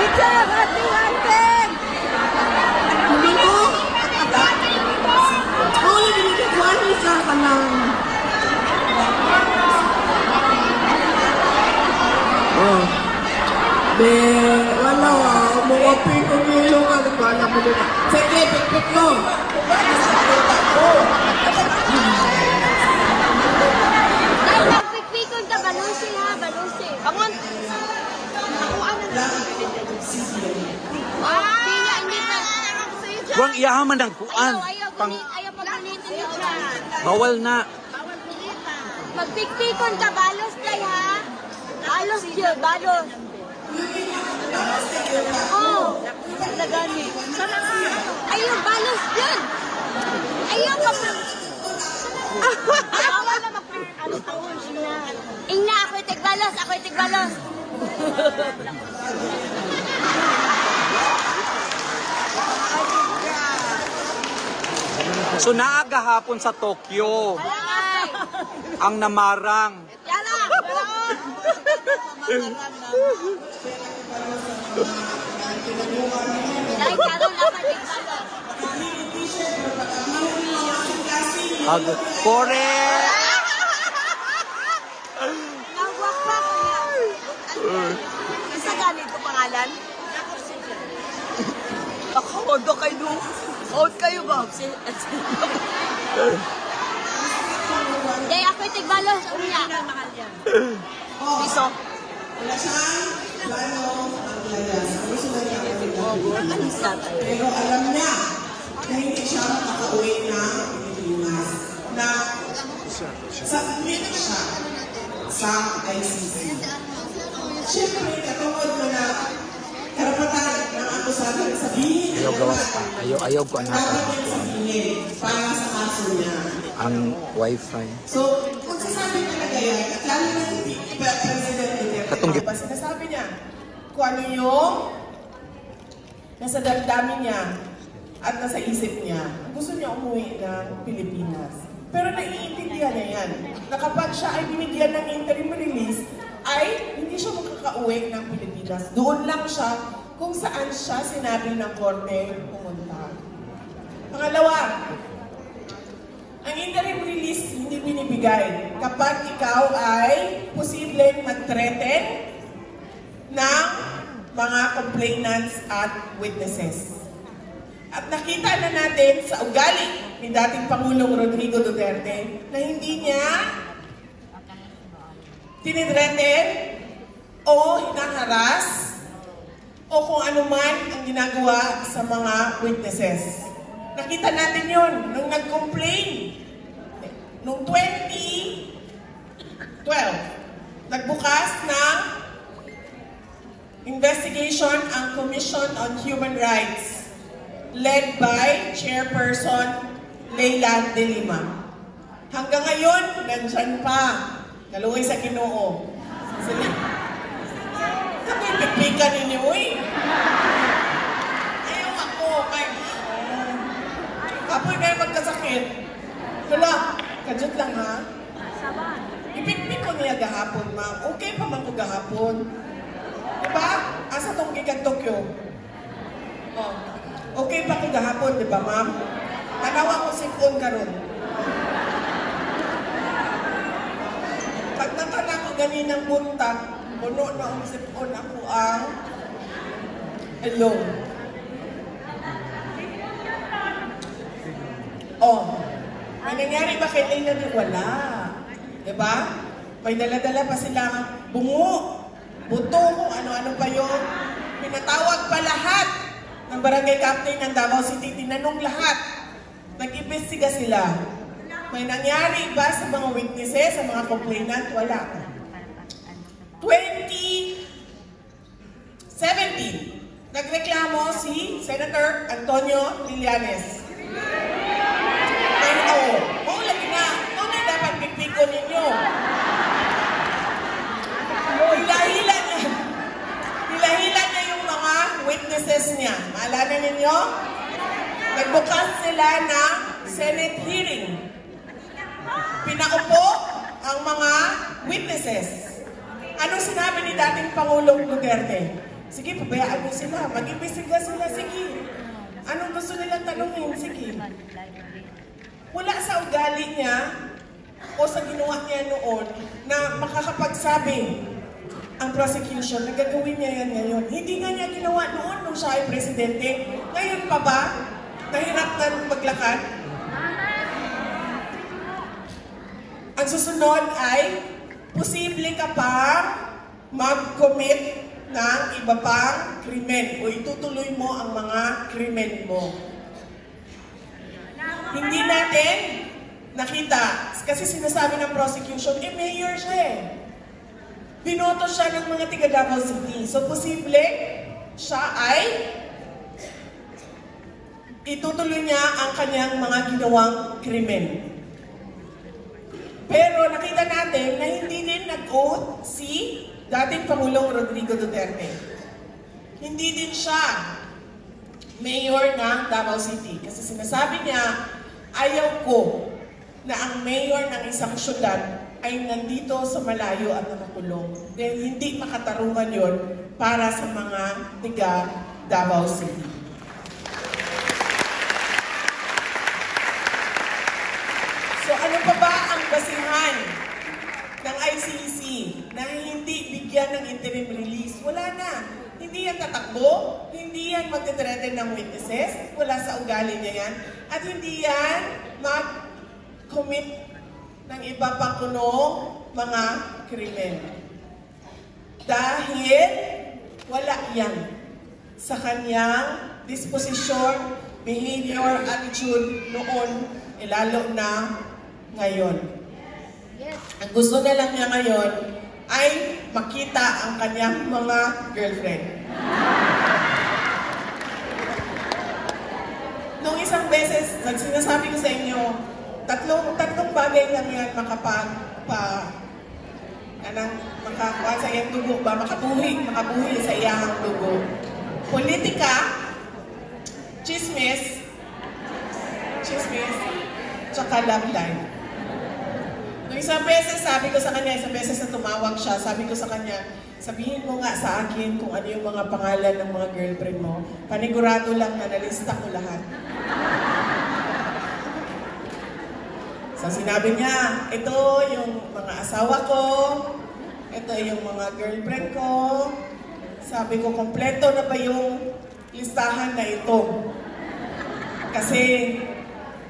Itza! Ating! Hindi mo? Sa kanang wala umuopin kung ilo nga nagwala mo doon. Sige, pipit mo.
Ay, nagpipikon ka, balusi ha, balusi. Bangon. Ako ano lang. Hindi pa.
Huwag iyahaman ng kuan.
Ayaw pagunitin niyo dyan.
Bawal na.
Magpikpikon ka, balos tayo ha. Balos yun, balos. Oo. Nagani. Ayaw, balos yun. Ayaw ka pa. Bawal na magpikpikon. Ingna, ako'y tigbalos, ako'y tigbalos.
So naaga hapon sa Tokyo. Ang namarang.
Yala!
Kore!
Nawak pa kaya. Isa ganito pangalan?
Ako, odo kayo. Out kayo ba?
Hindi, ako'y tigbalos. Unya.
Piso.
Pero alam niya na hindi siya makakauwi na Pilipinas. Na Sa umiyak siya sa ICC. Siyempre, katungod mo na karapatan ng akusado na sabihin
Ayaw ko anak
dapat niya sabihin para sa kaso niya.
ang wifi.
So, kung sasabi talaga yan, at lalo na si President Duterte, sinasabi niya kung ano yung nasa damdamin niya at nasa isip niya, gusto niya umuwi ng Pilipinas. Pero naiintindihan niya yan, na kapag siya ay binigyan ng interim release, ay hindi siya makakauwi ng Pilipinas. Doon lang siya kung saan siya sinabi ng korte pumunta. Pangalawa, ang interim release hindi binibigay kapag ikaw ay posibleng mag-threaten ng mga complainants at witnesses. At nakita na natin sa ugali ni dating Pangulong Rodrigo Duterte na hindi niya tinithreaten o hinaharas o kung ano man ang ginagawa sa mga witnesses. Nakita natin yun nung nag-complain. Noong 2012, nagbukas ng investigation ang Commission on Human Rights led by Chairperson Leila De Lima. Hanggang ngayon, nandyan pa. Naluhay sa Ginoo. Ako'y pipika ninyo eh. Ayaw ako. Apoy na yung magkasakit. Wala. Kadyot lang ha. Ipikpik ko niya gahapon, ma'am. Okay pa man ko gahapon. Diba? Asa tong gikan Tokyo? Oh. Okay pa ko gahapon, diba, ma'am? Tanawa ko sipon karon. Pag natana ko ganinang buntak, puno na ang sipon ako ang alone. Oh, may nangyari ba kay Leila? Wala. Diba? May dala-dala pa silang bungo, buto, kung ano-ano pa yun. Pinatawag pa lahat ng barangay captain ng Davao City. Tinanong lahat. Nag-imbestiga sila. May nangyari ba sa mga witnesses, sa mga complainant? Wala. 2017, nagreklamo si Senator Antonio Trillanes. Lagi na. Ano na dapat pipiko ninyo? Hila-hila niya yung mga witnesses niya. Maalala ninyo? Nagbukas sila ng Senate hearing. Pinaupo ang mga witnesses. Anong sinabi ni dating Pangulong Duterte? Sige, pabayaan mo sila. Mag-imbestiga sila. Sige. Anong gusto nilang tanungin? Sige. Wala sa ugali niya o sa ginawa niya noon na makakapagsabi ang prosecution na gagawin niya yan ngayon. Hindi nga niya ginawa noon nung siya ay presidente. Ngayon pa ba? Nahirap na maglakad? Ang susunod ay posible ka pa mag-commit ng iba pang krimen o itutuloy mo ang mga krimen mo. Hindi natin nakita, kasi sinasabi ng prosecution, mayor siya eh. Binoto siya ng mga tiga Davao City. So, posible siya ay itutuloy niya ang kanyang mga ginawang krimen. Pero nakita natin na hindi din nag-oath si dating Pangulong Rodrigo Duterte. Hindi din siya mayor ng Davao City. Kasi sinasabi niya, ayaw ko na ang mayor ng isang syudad ay nandito sa malayo at nakakulong. Dahil hindi makatarungan yon para sa mga tiga Davao City. So ano pa ba ang basihan ng ICC na hindi bigyan ng interim release? Wala na. Hindi yan tatakbo, hindi yan magte-threaten ng witnesses, wala sa ugali niya yan, at hindi yan mag-commit ng iba pang mga krimen. Dahil wala yan sa kanyang disposisyon, behavior, attitude noon, lalo na ngayon. Ang gusto na lang niya ngayon ay makita ang kanyang mga girlfriend. Nung isang beses, sinasabi ko sa inyo, tatlong bagay lang yan makakuha sa iyang dugo ba? Makabuhi sa iyang dugo. Politika, chismis, tsaka love life. Nung isang beses, sabi ko sa kanya, isang beses na tumawag siya, sabi ko sa kanya, sabihin mo nga sa akin kung ano yung mga pangalan ng mga girlfriend mo. Panigurado lang na nalista ko lahat. So sinabi niya, ito yung mga asawa ko, ito yung mga girlfriend ko. Sabi ko, kompleto na ba yung listahan na ito? Kasi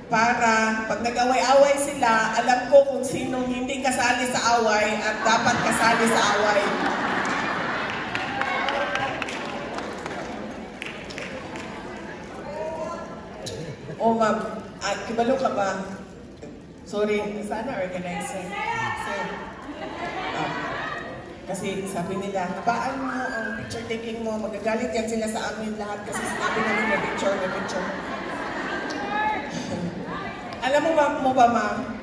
para pag nag-away-away sila, alam ko kung sinong hindi kasali sa away at dapat kasali sa away. Oh ma'am, kibalo ka ba? Sorry, sana organizer. Kasi sabi nila, habaan mo ang picture taking mo, magagalit yan sila sa amin lahat kasi sinabi namin na picture. Alam mo ba ma'am,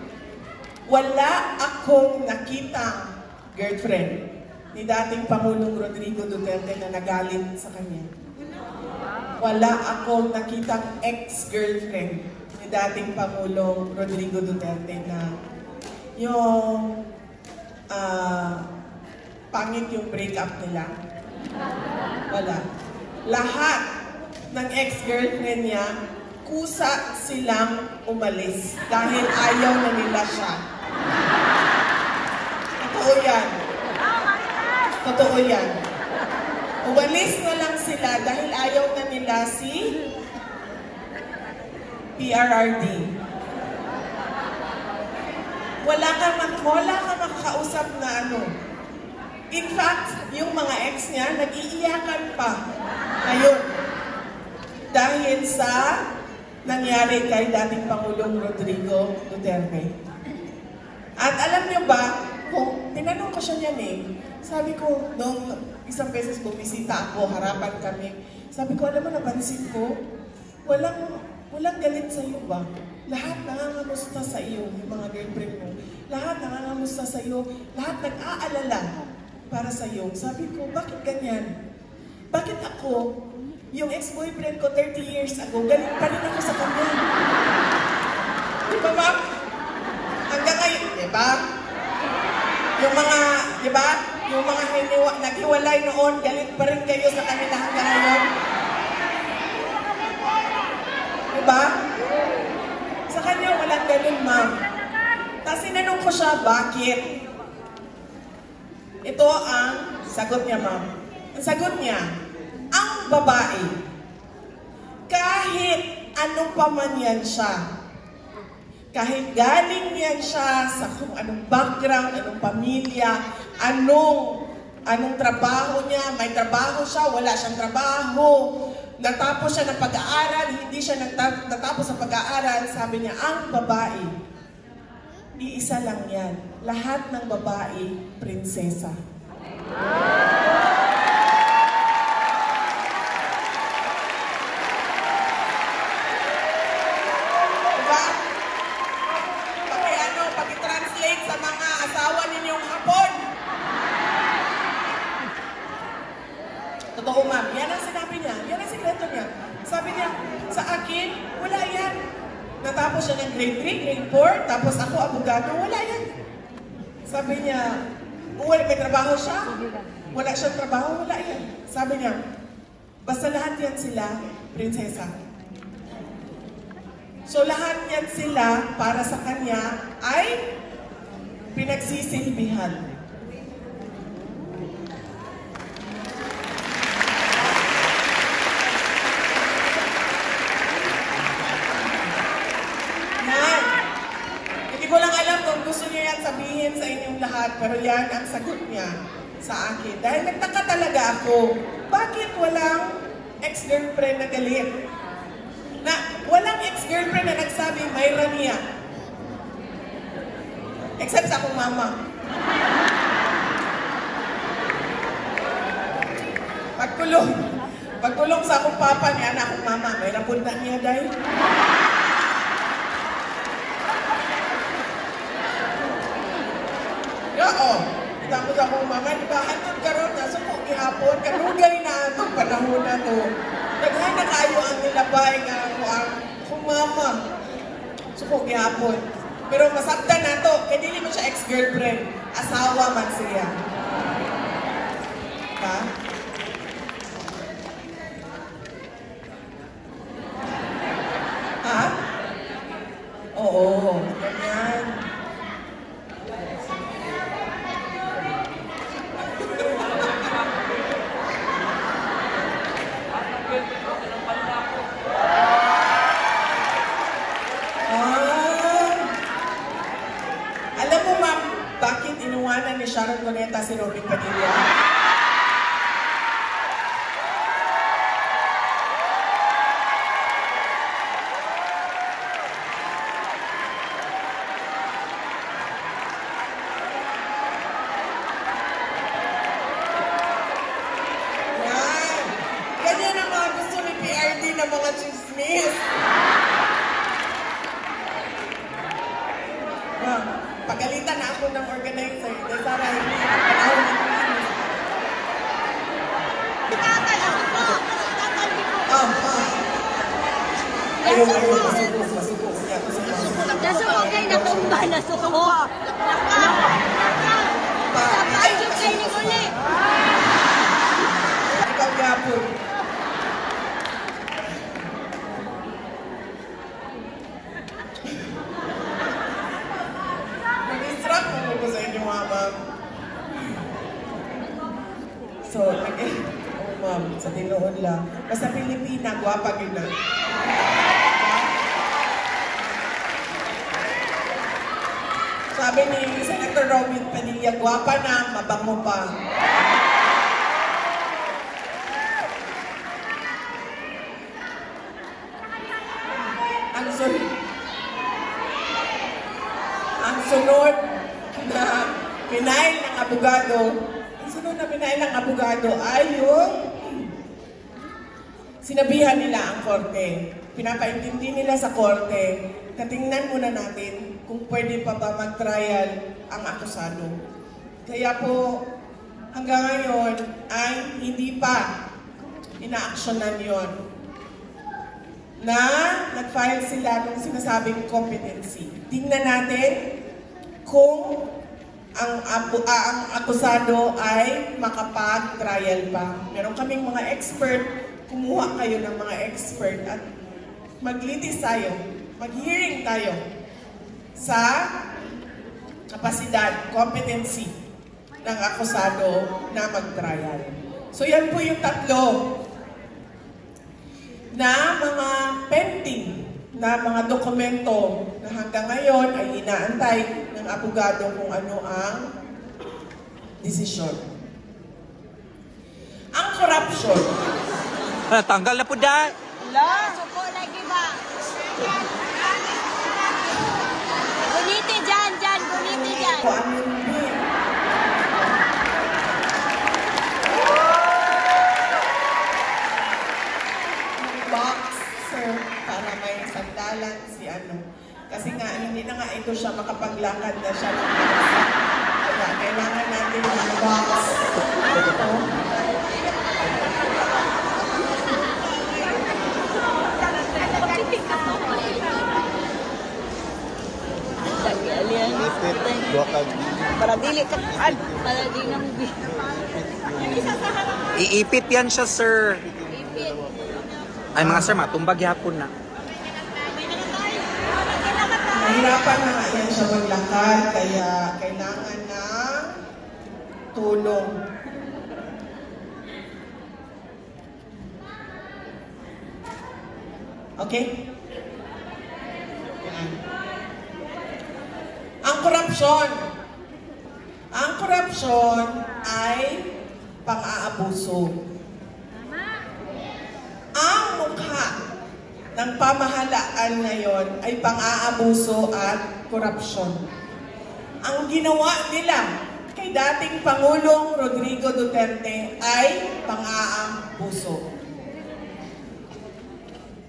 wala akong nakitang girlfriend ni dating Pangulong Rodrigo Duterte na nagalit sa kanya. Wala akong nakitang ex-girlfriend ni dating Pangulong Rodrigo Duterte na yung pangit yung breakup nila. Wala. Lahat ng ex-girlfriend niya, kusa silang umalis dahil ayaw na nila siya. Totoo yan. Totoo yan. Umalis na lang sila dahil ayaw na nila si PRRD. Wala ka makakausap na ano. In fact, yung mga ex niya, nag-iiyakan pa ngayon dahil sa nangyari kay dating Pangulong Rodrigo Duterte. At alam niyo ba, kung tinanong ko siya niyan sabi ko, nung isang beses bumisita ako, harapan kami, sabi ko, alam mo, napansin ko, walang galit sa iyo ba? Lahat nangangamusta sa iyo, yung mga girlfriend mo. Lahat nangangamusta sa iyo, lahat nag-aalala para sa iyo. Sabi ko, bakit ganyan? Bakit ako, yung ex-boyfriend ko 30 years ago, galit pa rin ako sa kanya. Di ba, ma'am? Hanggang ngayon, di ba? Yung mga naghiwalay noon, galit pa rin kayo sa kanila hanggang ngayon. Di ba? Sa kanya, walang ganun, ma'am. Tapos sinanong ko siya, bakit? Ito ang sagot niya, ma'am. Ang sagot niya, ang babae, kahit anong pa man yan siya, kahit galing yan siya sa kung anong background, anong pamilya, anong trabaho niya, may trabaho siya, wala siyang trabaho, natapos siya ng pag-aaral, hindi siya natapos sa pag-aaral, sabi niya, ang babae, iisa lang yan. Lahat ng babae, prinsesa. Totoo, ma'am. Yan ang sinabi niya. Yan ang sikreto niya. Sabi niya, sa akin, wala yan. Natapos siya ng grade 3, grade 4, tapos ako, abogado, wala yan. Sabi niya, may trabaho siya, wala siyang trabaho, wala yan. Sabi niya, basta lahat yan sila, prinsesa. So lahat yan sila, para sa kanya, ay pinagsisilbihan. Sabihin sa inyong lahat, pero yan ang sagot niya sa akin. Dahil nagtaka talaga ako, bakit walang ex-girlfriend na galit? Walang ex-girlfriend na nagsabi, Mayra niya. Except sa akong mama. Pagkulong sa akong papa niya na akong mama, may rapod na niya dahil. Oo. Kita mo sa akong mama, di ba? Hantod karon na sa kong gihapon, kanugay na ang panahon na to. Naghay na kayo ang nilabay nga ako ang akong mama. So kong gihapon. Pero masaktan na to, kaya dili mo siya ex-girlfriend. Asawa man siya. Ha? Ha? Oo, ganyan. Alam mo, ma'am, bakit inuwanan ni Sharon Cuneta si Robin Padilla? Ganyan ang mga gusto ni PRD na mga chismis. Pagalitan na ako ng organizer. Dahil para hindi ang panahon ng chismis. Ayaw, masuko.
Nasuko kayo, natumba, nasuko. Napasok kayo ni Uli.
Ikaw gapon. Nag-instruct mo ko sa inyo, ma'am. So, ma'am, sa tinuod lang. Basta Pilipina, guwapa yun na. Sabi ni Senator Robin Padilla, guwapa na, mabango pa. Ang sunod na pinail ng abogado, ay yung sinabihan nila ang korte. Pinapaintindi nila sa korte, katingnan muna natin kung pwede pa ba mag-trial ang akusado. Kaya po, hanggang ngayon ay hindi pa ina-actionan yon na nag-file sila ng sinasabing competency. Tingnan natin kung ang akusado ay makapag-trial pa. Meron kaming mga expert, kumuha kayo ng mga expert at maglitis tayo, mag-hearing tayo sa kapasidad, competency ng akusado na mag-trial. So yan po yung tatlo na mga pending na mga dokumento na hanggang ngayon ay inaantay ng abogado kung ano ang desisyon. Ang corruption.
Tanggal na po dahil.
Suko lagi ba? Guniti dyan.
Kung ano hindi. Box, sir, para may sandalan si ano. Kasi nga, hindi na nga ito siya makapaglakad na siya ng bansa. Kaya kailangan natin ng box. Ito.
Para dili ka para di na mo bi.
Iipit yan siya, sir. Ay, mga sir, matumbag yapon na.
Nahirapan na nga yan siya maglakad, kaya kailangan ng tulong. Okay? Yan. Ang korupsyon ay pang-aabuso. Ang mukha ng pamahalaan ngayon ay pang-aabuso at korupsyon. Ang ginawa nila kay dating Pangulong Rodrigo Duterte ay pang-aambuso.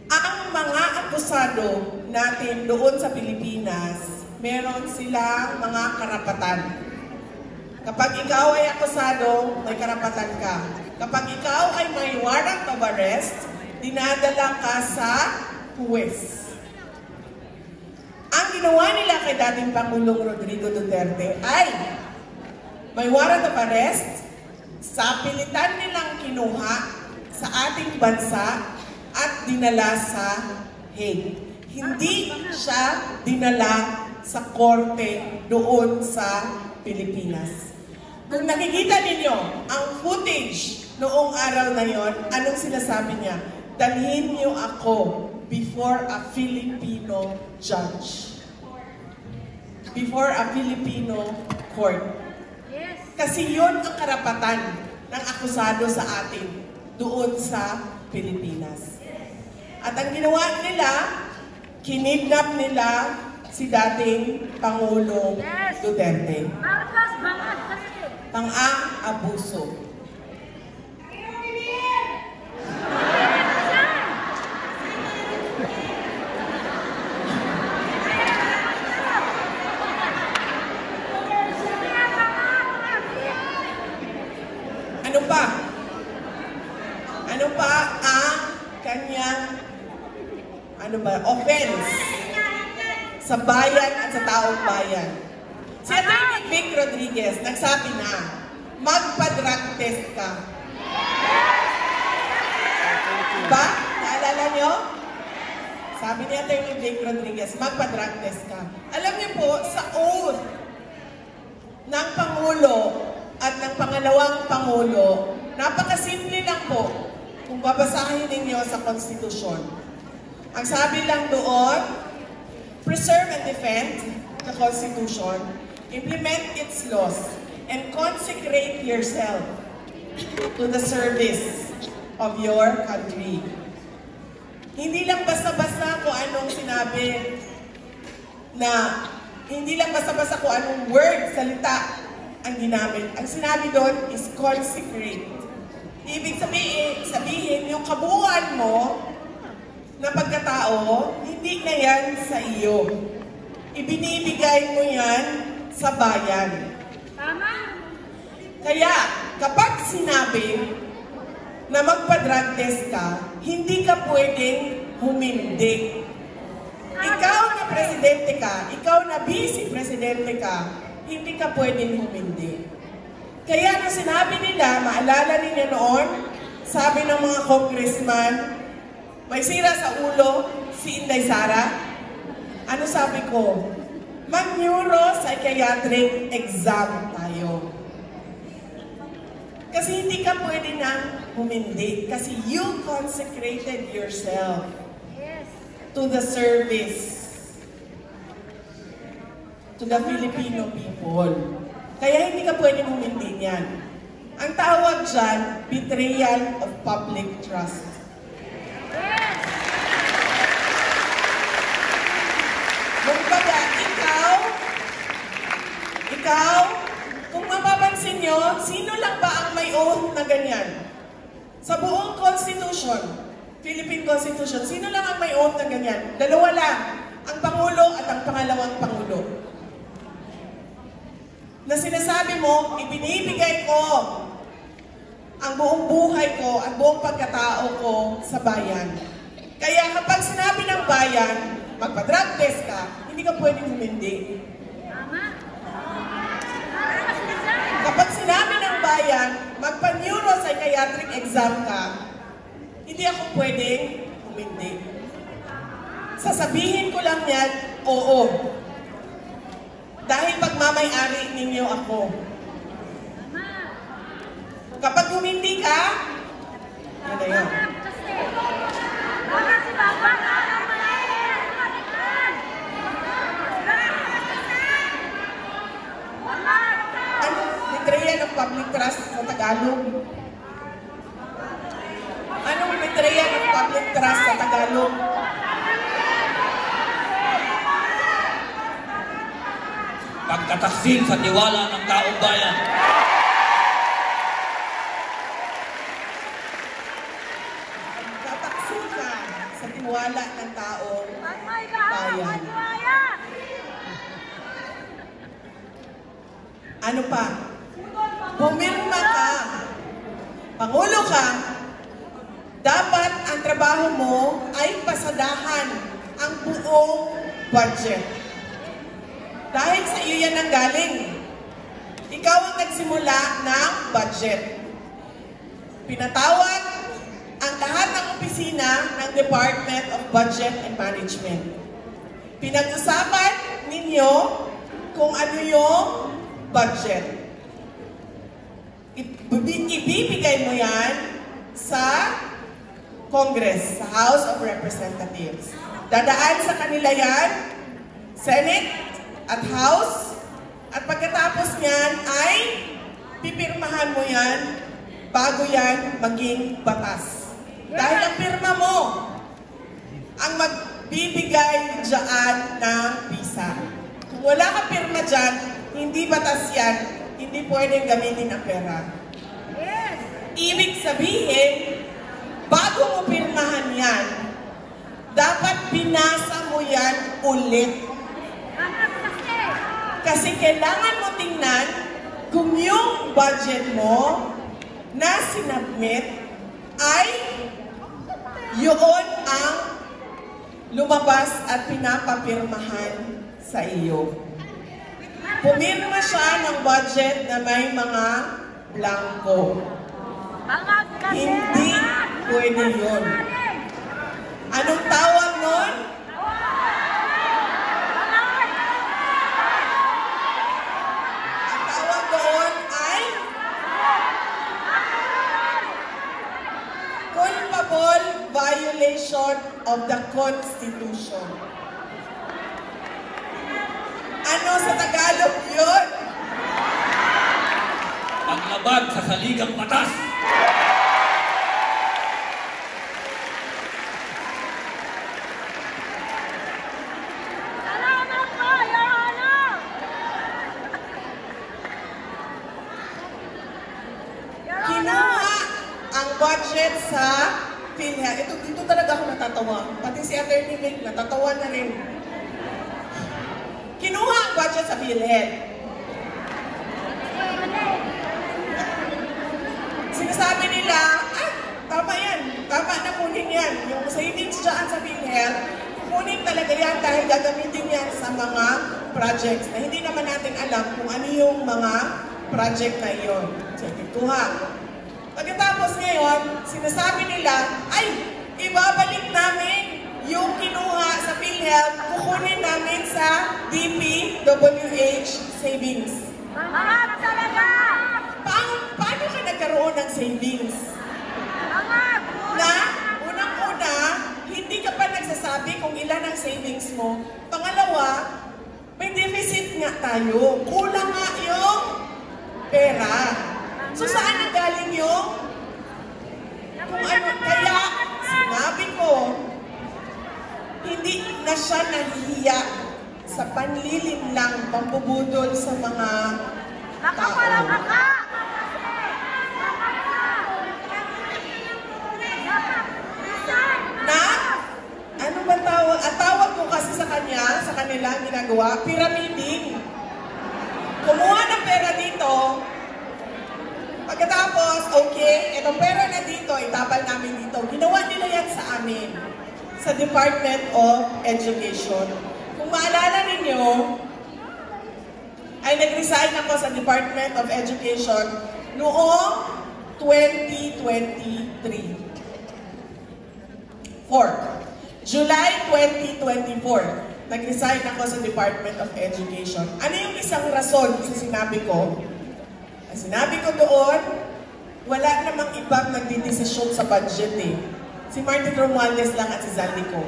Ang mga akusado natin doon sa Pilipinas, meron silang mga karapatan. Kapag ikaw ay akusado, may karapatan ka. Kapag ikaw ay may warrant of arrest, dinadala ka sa huwes. Ang ginawa nila kay dating Pangulong Rodrigo Duterte ay may warrant of arrest, sa pilitan nilang kinuha sa ating bansa at dinala sa Hague. Hindi siya dinala sa korte doon sa Pilipinas. Kung nakikita ninyo ang footage noong araw na yon, anong sinasabi niya? Dalhin niyo ako before a Filipino judge. Before a Filipino court. Kasi yun ang karapatan ng akusado sa atin doon sa Pilipinas. At ang ginawa nila, kinidnap nila si dating Pangulong Duterte. Pang-aabuso. Ano pa ang kanyang offense sa bayan at sa taong bayan? Si Atty. Vic Rodriguez nagsabi na, magpa-drug test ka. Diba? Naalala nyo? Sabi ni Atty. Vic Rodriguez, magpa-drug test ka. Alam niyo po, sa oath ng Pangulo at ng pangalawang Pangulo, napakasimple lang po kung babasahin ninyo sa Konstitusyon. Ang sabi lang doon, preserve and defend the Constitution, implement its laws, and consecrate yourself to the service of your country. Hindi lang basta-basta kung anong sinabi na, hindi lang basta-basta kung anong word, salita ang ginamit. Ang sinabi doon is consecrate. Ibig sabihin, yung kabuuan mo na pagkatao, hindi na yan sa iyo. Ibinibigay mo yan sa bayan. Tama. Kaya, kapag sinabi na magpa-drug test ka, hindi ka pwedeng humindi. Ikaw na presidente ka, ikaw na vice presidente ka, hindi ka pwedeng humindi. Kaya nung sinabi nila, maalala ninyo noon, sabi ng mga congressman, may sira sa ulo si Inday Sara. Ano sabi ko? Mag-neuropsychiatric exam tayo. Kasi hindi ka pwede nang humindi. Kasi you consecrated yourself to the service to the Filipino people. Kaya hindi ka pwedeng humindi niyan. Ang tawag dyan, betrayal of public trust. Kumbaga, ikaw, kung mapapansin nyo, sino lang ba ang may oath na ganyan? Sa buong Constitution, Philippine Constitution, sino lang ang may oath na ganyan? Dalawa lang, ang Pangulo at ang pangalawang Pangulo. Na sinasabi mo, ibinibigay ko ang buong buhay ko at buong pagkatao ko sa bayan. Kaya kapag sinabi ng bayan, magpa-drug test ka, hindi ka pwedeng humindi. Kapag sinabi ng bayan, magpa-neuropsychiatric exam ka, hindi ako pwedeng humindi. Sasabihin ko lang yan, oo. Dahil pagmamay-ari ninyo ako. Kapag humindi ka, ano na yun? Ano? Betrayal of public trust sa Tagalog? Anong betrayal of public trust sa Tagalog?
pagkataksil sa tiwala ng taong bayan.
Tataksil ka sa tiwala ng taong bayan. Ano pa? Pumirma ka. Pangulo ka. Dapat ang trabaho mo ay pasadahan ang buong budget. Dahil sa iyo yan ang galing. Ikaw ang nagsimula ng budget. Pinatawag ang lahat ng opisina ng Department of Budget and Management. Pinag-usapan ninyo kung ano yung budget. Ibibigay mo yan sa Congress, sa House of Representatives. Dadaan sa kanila yan, Senate at House, at pagkatapos niyan ay pipirmahan mo yan bago yan maging batas. Dahil ang pirma mo ang magbibigay dyan ng visa. Kung wala kang pirma dyan, hindi batas yan, hindi pwedeng gamitin ang pera. Ibig sabihin, bago mo pirmahan yan, dapat binasa mo yan ulit. Kasi kailangan mo tingnan kung yung budget mo na sinubmit ay yun ang lumabas at pinapapirmahan sa iyo. Pumirma siya ng budget na may mga blanco. Hindi pwede yun. Anong tawag nun? Ang tawag doon ay culpable violation of the Constitution. Ano sa Tagalog yun?
Paglabag sa saligang batas.
Kinuha ang budget sa PhilHealth. Dito talaga ako natatawa. Pati si Atty. Vic natatawa na rin. Kinuha ang budget sa PhilHealth. Sinasabi nila, tama yan. Tama na kunin yan. Yung savings dyan sa PhilHealth, kunin talaga yan dahil gagamitin yan sa mga projects na hindi naman natin alam kung ano yung mga project na iyon. So, kuha. Pagkatapos ngayon, sinasabi nila, ay, ibabalik namin yung kinuha sa PhilHealth, kukunin namin sa DPWH savings. Paano ka nagkaroon ng savings? Na, unang-una, hindi ka pa nagsasabi kung ilan ang savings mo. Pangalawa, may deficit nga tayo. Kulang nga yung pera. So saan nanggaling yung? Kung ano, kaya sinabi ko, hindi na siya nahihiya sa panlilinlang pambubudol sa mga tao. Na, ano ba tawag? At tawag ko kasi sa kanya, sa kanila ginagawa, pyramiding. Kumuha ng pera dito, pagkatapos, okay, itong pera na dito, itapal namin dito. Ginawa nila yan sa amin, sa Department of Education. Kung maalala ninyo, ay nag-resign ako sa Department of Education noong 2023. July 2024, nag-resign ako sa Department of Education. Ano yung isang rason sa sinabi ko? Ang sinabi ko doon, wala namang ibang nagdidesisyon sa budget eh. Si Martin Romualdez lang at si Zaldico.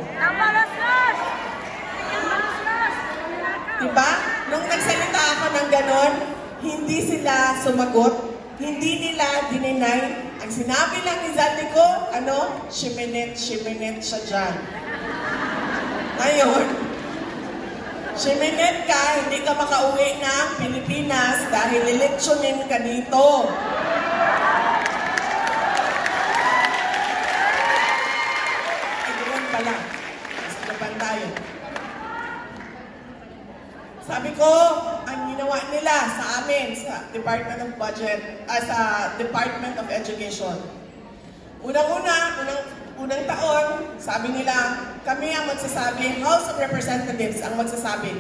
Diba? Nung nagsalita ako ng ganon, hindi sila sumagot, hindi nila dininay. Ang sinabi lang ni Zaldico, shiminit siya dyan. Ngayon, Siminit ka, hindi ka makauwi ng Pilipinas dahil eleksyonin ka dito. Ito pala. Sa Japan tayo. Sabi ko, ang ginawa nila sa amin, sa Department of Budget, sa Department of Education. Unang taon, sabi nila, kami ang magsasabi, House of Representatives ang magsasabi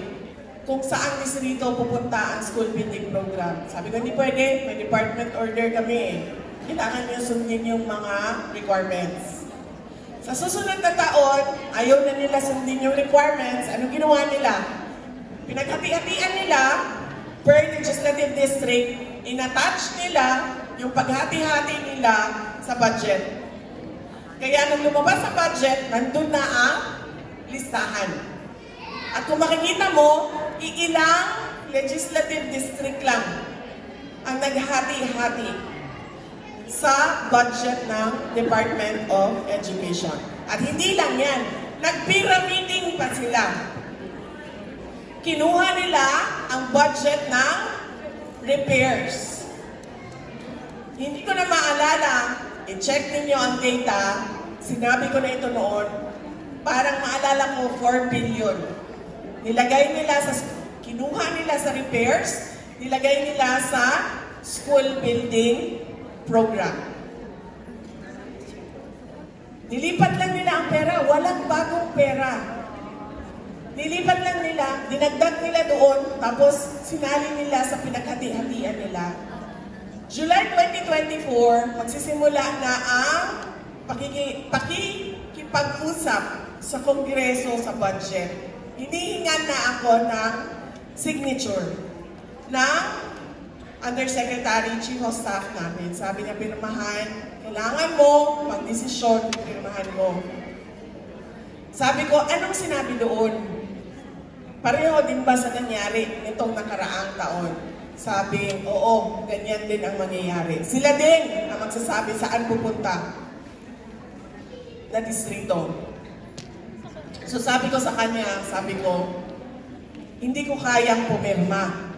kung saan distrito pupunta ang school building program. Sabi ko, hindi pwede, may department order kami eh. Kailangan nyo sundin yung mga requirements. Sa susunod na taon, ayaw na nila sundin yung requirements. Ano ginawa nila? Pinaghati-hatian nila per legislative district, in-attach nila yung paghati-hati nila sa budget. Kaya nung lumabas sa budget, nandun na ang listahan. At kung makikita mo, iilang legislative district lang ang naghati-hati sa budget ng Department of Education. At hindi lang yan, nag-pyramiding pa sila. Kinuha nila ang budget ng repairs. Hindi ko na maalala, i-check ninyo ang data, sinabi ko na ito noon, parang maalala ko 4 billion. Kinuha nila sa repairs, nilagay nila sa school building program. Nilipat lang nila ang pera, walang bagong pera. Nilipat lang nila, dinagdag nila doon, tapos sinali nila sa pinaghati-hatian nila. July 2024, magsisimula na ang pakikipag-usap sa Kongreso sa budget. Hinihingan na ako ng signature ng Undersecretary, Chief of Staff namin. Sabi niya, pirmahan, kailangan mo, mag-desisyon, pirmahan mo. Sabi ko, anong sinabi doon? Pareho din ba sa nangyari nitong nakaraang taon? Sabi, oo, ganyan din ang mangyayari. Sila din ang magsasabi saan pupunta na distrito. So sabi ko sa kanya, hindi ko kayang pumirma.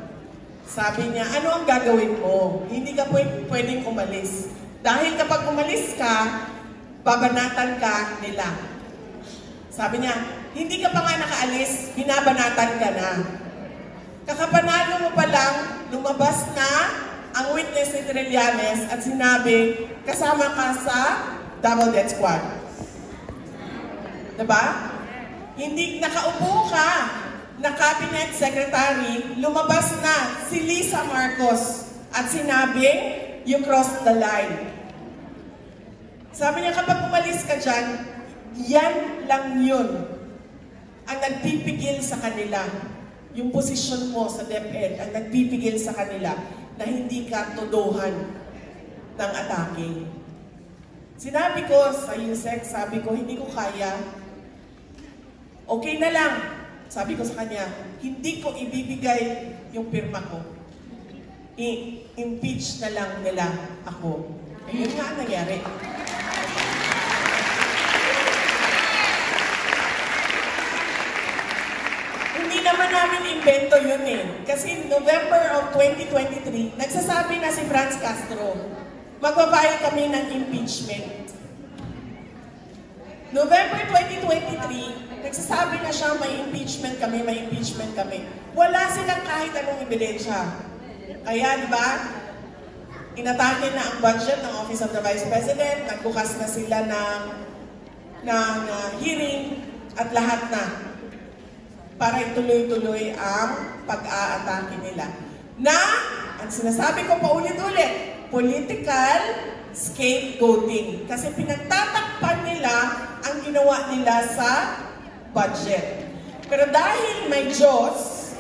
Sabi niya, ano ang gagawin mo? Hindi ka pwedeng umalis. Dahil kapag umalis ka, babanatan ka nila. Sabi niya, hindi ka pa nga nakaalis, binabanatan ka na. Kakapanalo mo pa lang, lumabas na ang witness ni Trillanes at sinabi, kasama ka sa double death squad. Diba? Hindi nakaupo ka na cabinet secretary, lumabas na si Lisa Marcos at sinabing, you crossed the line. Sabi niya, kapag umalis ka dyan, yan lang yun ang nagpipigil sa kanila. Yung posisyon mo sa DepEd ang nagpipigil sa kanila na hindi ka todohan ng atake. Sinabi ko sa USEC, sabi ko, hindi ko kaya. Okay na lang. Sabi ko sa kanya, hindi ko ibibigay yung pirma ko. I-impeach na lang nila ako. Ayun nga ang nangyari. Hindi naman namin invento yun eh. Kasi November of 2023, nagsasabi na si Franz Castro, magbabayad kami ng impeachment. November 2023, nagsasabi na siya, may impeachment kami, may impeachment kami. Wala silang kahit anong ebidensya. Kaya, di ba, inatake na ang budget ng Office of the Vice President, nagbukas na sila ng hearing at lahat na para ituloy-tuloy ang pag-aatake nila. Na, ang sinasabi ko paulit-ulit, political scapegoating. Kasi pinagtatakpan nila ang ginawa nila sa budget. Pero dahil may Diyos,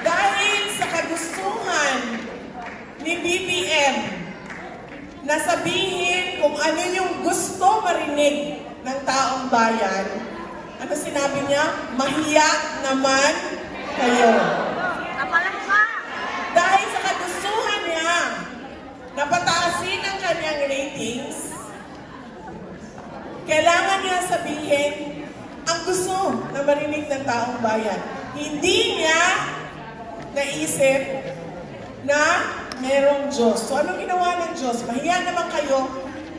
dahil sa kagustuhan ni BBM na sabihin kung ano yung gusto marinig ng taong bayan, ano sinabi niya? Mahiya naman kayo. Dahil sa kagustuhan niya na pataasin ang kanyang ratings, Kailangan niya sabihin ang gusto na marinig ng taong bayan. Hindi niya naisip na merong Diyos. So anong ginawa ng Diyos? Mahiya naman kayo,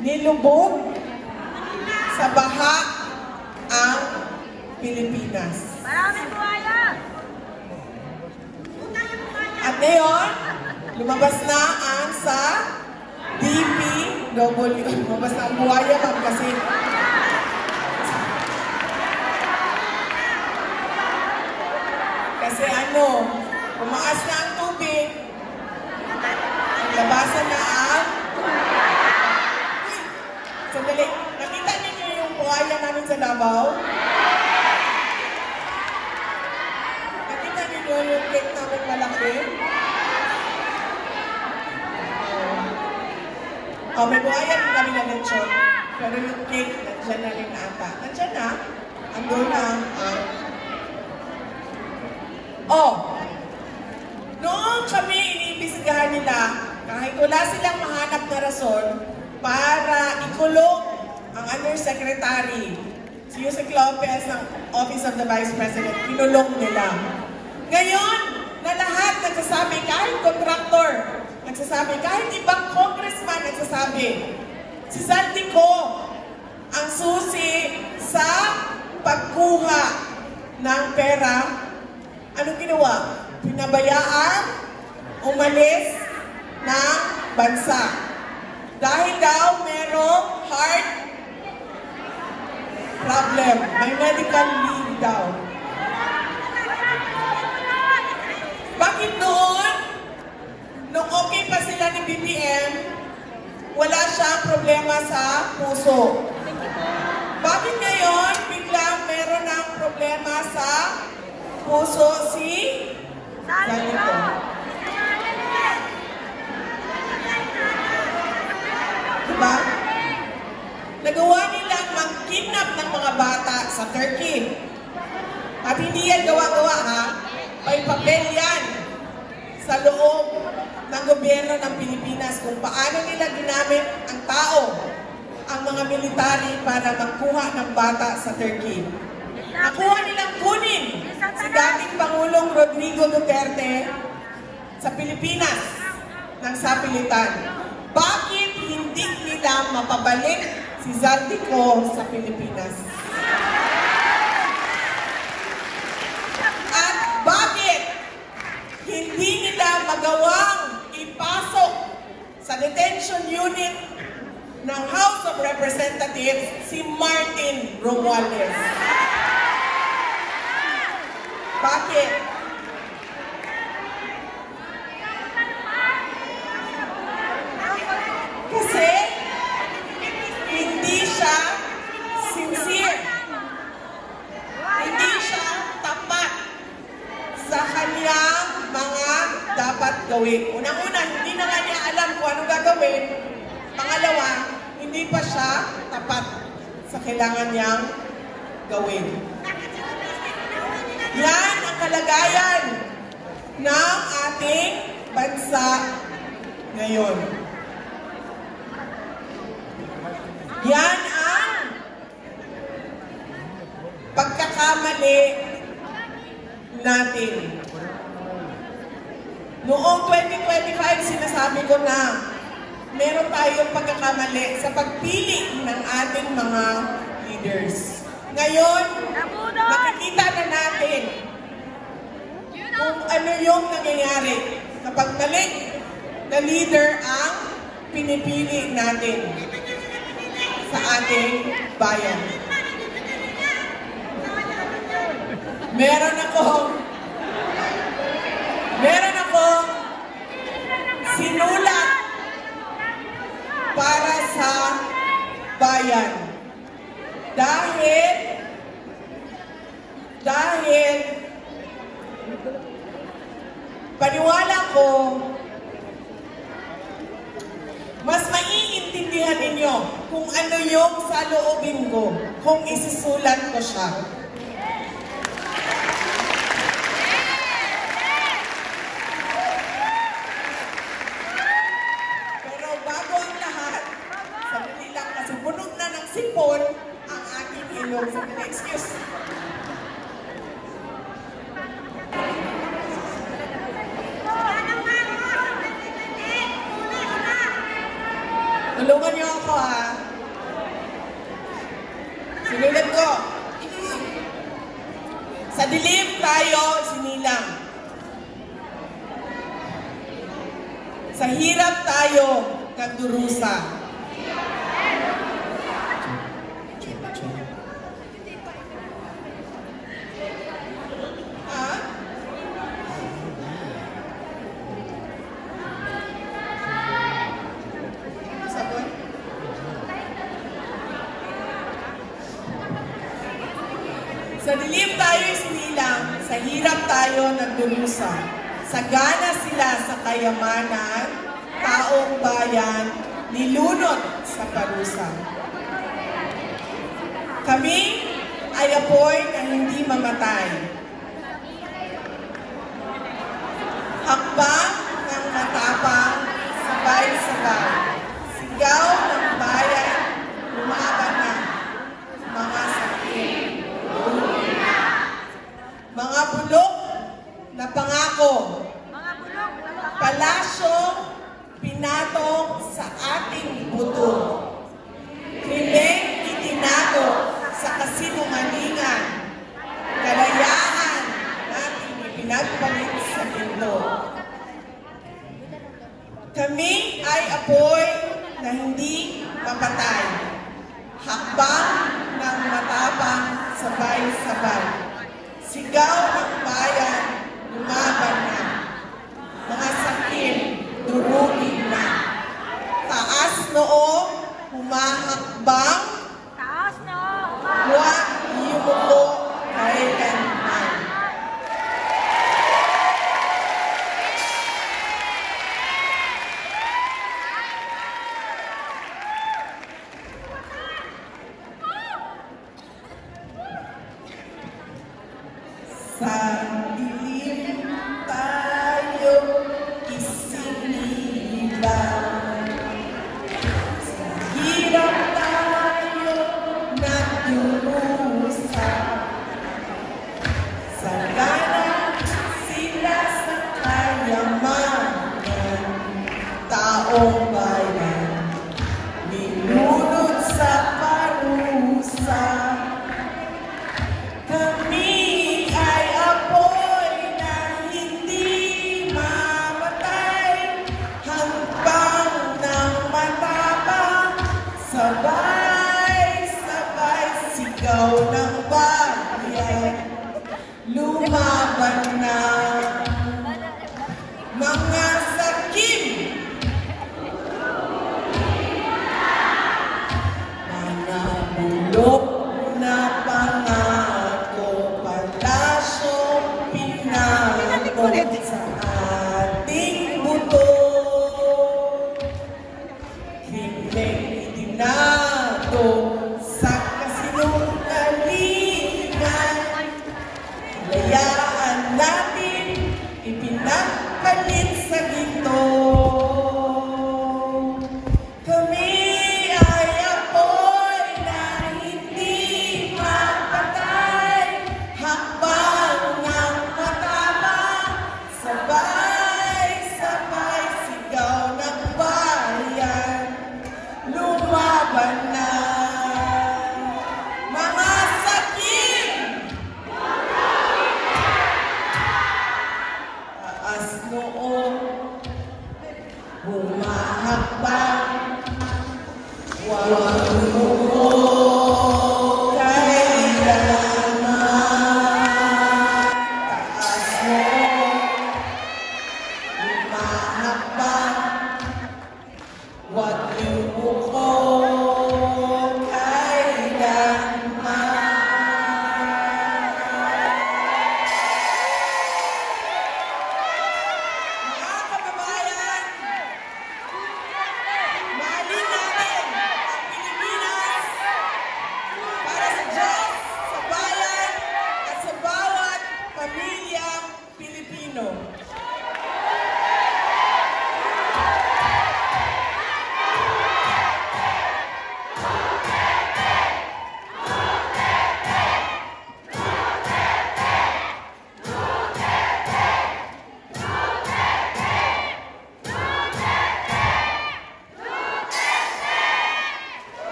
nilubog sa baha ang Pilipinas.
Maraming buhaya!
At ngayon, lumabas na ang sa DPW. Lumabas na ang buhaya ma'am kasi umaas na ang tubig. Labasan na ang... Sandali, nakita niyo yung buhaya namin sa Davao? Nakita niyo yung cake namin malaki? May buhaya rin kami na lechon. Pero yung cake, nandiyan na rin ata. Nandiyan na. Andun na ang... Noong kami iniimbestigahan nila, kahit wala silang mahanap na rason para ikulong ang Undersecretary, si Yusek Lopez ng Office of the Vice President, kinulong nila. Ngayon, na lahat nagsasabi, kahit contractor, nagsasabi, kahit ibang congressman nagsasabi, si Zaldico ang susi sa pagkuha ng pera. Anong ginawa? Pinabayaan, umalis ng bansa. Dahil daw merong heart problem. May medical leave daw. Bakit noon, nung okay pa sila ni BBM, wala siyang problema sa puso? Bakit ngayon, biglang meron ng problema sa puso si Zaldico? Diba? Nagawa nilang mag-kidnap ng mga bata sa Turkey. At hindi yan gawa-gawa ha. May papel yan sa loob ng gobyerno ng Pilipinas kung paano nila ginamit ang tao, ang mga military para magkuha ng bata sa Turkey. Nakuha nilang kunin si dating Pangulong Rodrigo Duterte sa Pilipinas ng sapilitan. Bakit hindi nila mapabalik si Zaldico sa Pilipinas? At bakit hindi nila magawang ipasok sa detention unit ng House of Representatives si Martin Romualdez? Bakit? Kasi hindi siya sincere. Hindi siya tapat sa kanyang mga dapat gawin. Unang-una, hindi na nga niya alam kung anong gagawin. Pangalawa, hindi pa siya tapat sa kailangan niyang gawin. Yan ang kalagayan ng ating bansa ngayon. Yan ang pagkakamali natin. Noong 2025, sinasabi ko na meron tayong pagkakamali sa pagpili ng ating mga leaders. Ngayon, makikita na natin kung ano yung nangyayari kapag mali na leader ang pinipili natin sa ating bayan. Meron akong sinulat para sa bayan. Dahil paniwala ko, mas maiintindihan ninyo kung ano yung saloobin ko kung isusulat ko siya. Pero bago ang lahat, sandali lang kasi punog na ng sipon, ha. Sinulat ko. Sa dilim tayo sinilang. Sa hirap tayo nagdurusa. Ha? Sabon? Sa dilim tayo sinilang, sa hirap tayo nagdurusa. Sagana sila sa kayamanan, taong bayan, nilunod sa parusa. Kami ay apoy na hindi mamatay. Hakbang ng matapang, sabay-sabay. Sigaw ng bayan, lumaban na. Mga sakit, mga bulok na pangako. Palasyo, pinatong sa ating buto. Krimeng itinago sa kasinungalingan. Kalayaan natin ipinagpalit sa mundo. Kami ay apoy na hindi mapatay. Hakbang ng matapang sabay-sabay. Sigaw ng bayan, lumaban na. Mga sakit, durugin na. Taas noo, humahakbang.
Taas noo,
Huwag yumuko kailanman. Sa dilim tayo isinilang. Sa hirap tayo nagdurusa. Sagana sila sa kayamanan, taong bayan, nilunod sa parusa. Kami ay apoy na hindi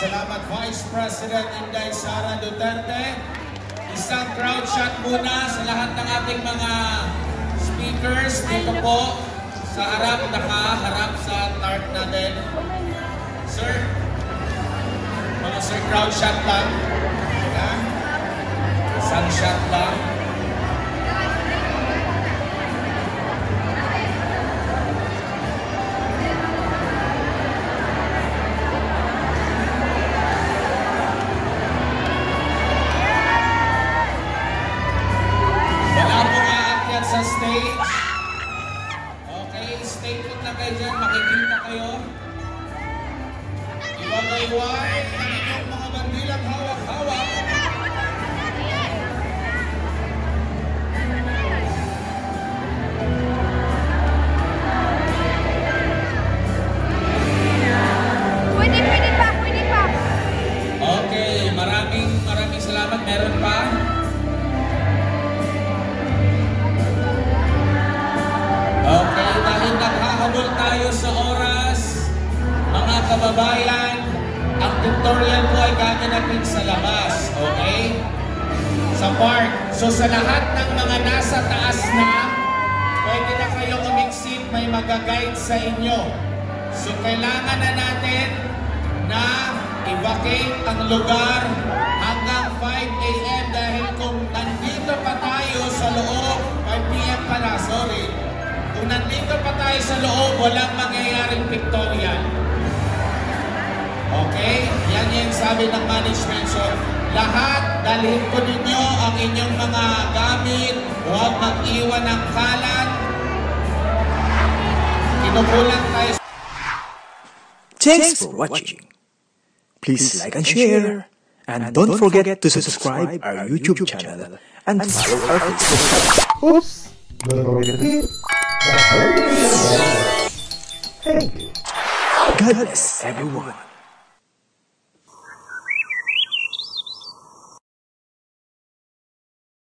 Salamat Vice President Inday Sara Duterte. Isang crowd shot muna sa lahat ng ating mga speakers dito po sa harap, nakaharap sa tarp natin. Sir, mga sir, crowd shot lang. Ayan. Isang shot lang. Sa stage. Okay, stay put na kayo dyan. Makikita kayo. Ibagayway ang inyong mga bandilang hawak-hawak.
Pwede pa.
Okay, maraming salamat. Meron pa? Okay, dahil naghahabol tayo sa oras, mga kababayan, ang tutorial po ay gaganapin sa labas, okay? Sa park. So sa lahat ng mga nasa taas na, pwede na kayo umiksit, may mag-guide sa inyo. So kailangan na natin na i-vacate ang lugar hanggang 5 a.m. dahil kung nandito pa tayo sa loob, 5 p.m. pala, sorry. Kung nandito pa tayo sa loob, walang mangyayaring pictorial. Okay? Yan yung sabi ng management. So, lahat, dalhin po ninyo ang inyong mga gamit. Huwag mag-iwan ng kalat. Kinukulang tayo.
Thanks for watching. Please like and share. And don't forget to subscribe our YouTube channel and follow our Facebook. Oops! Don't forget to hit. Thank you. God bless everyone.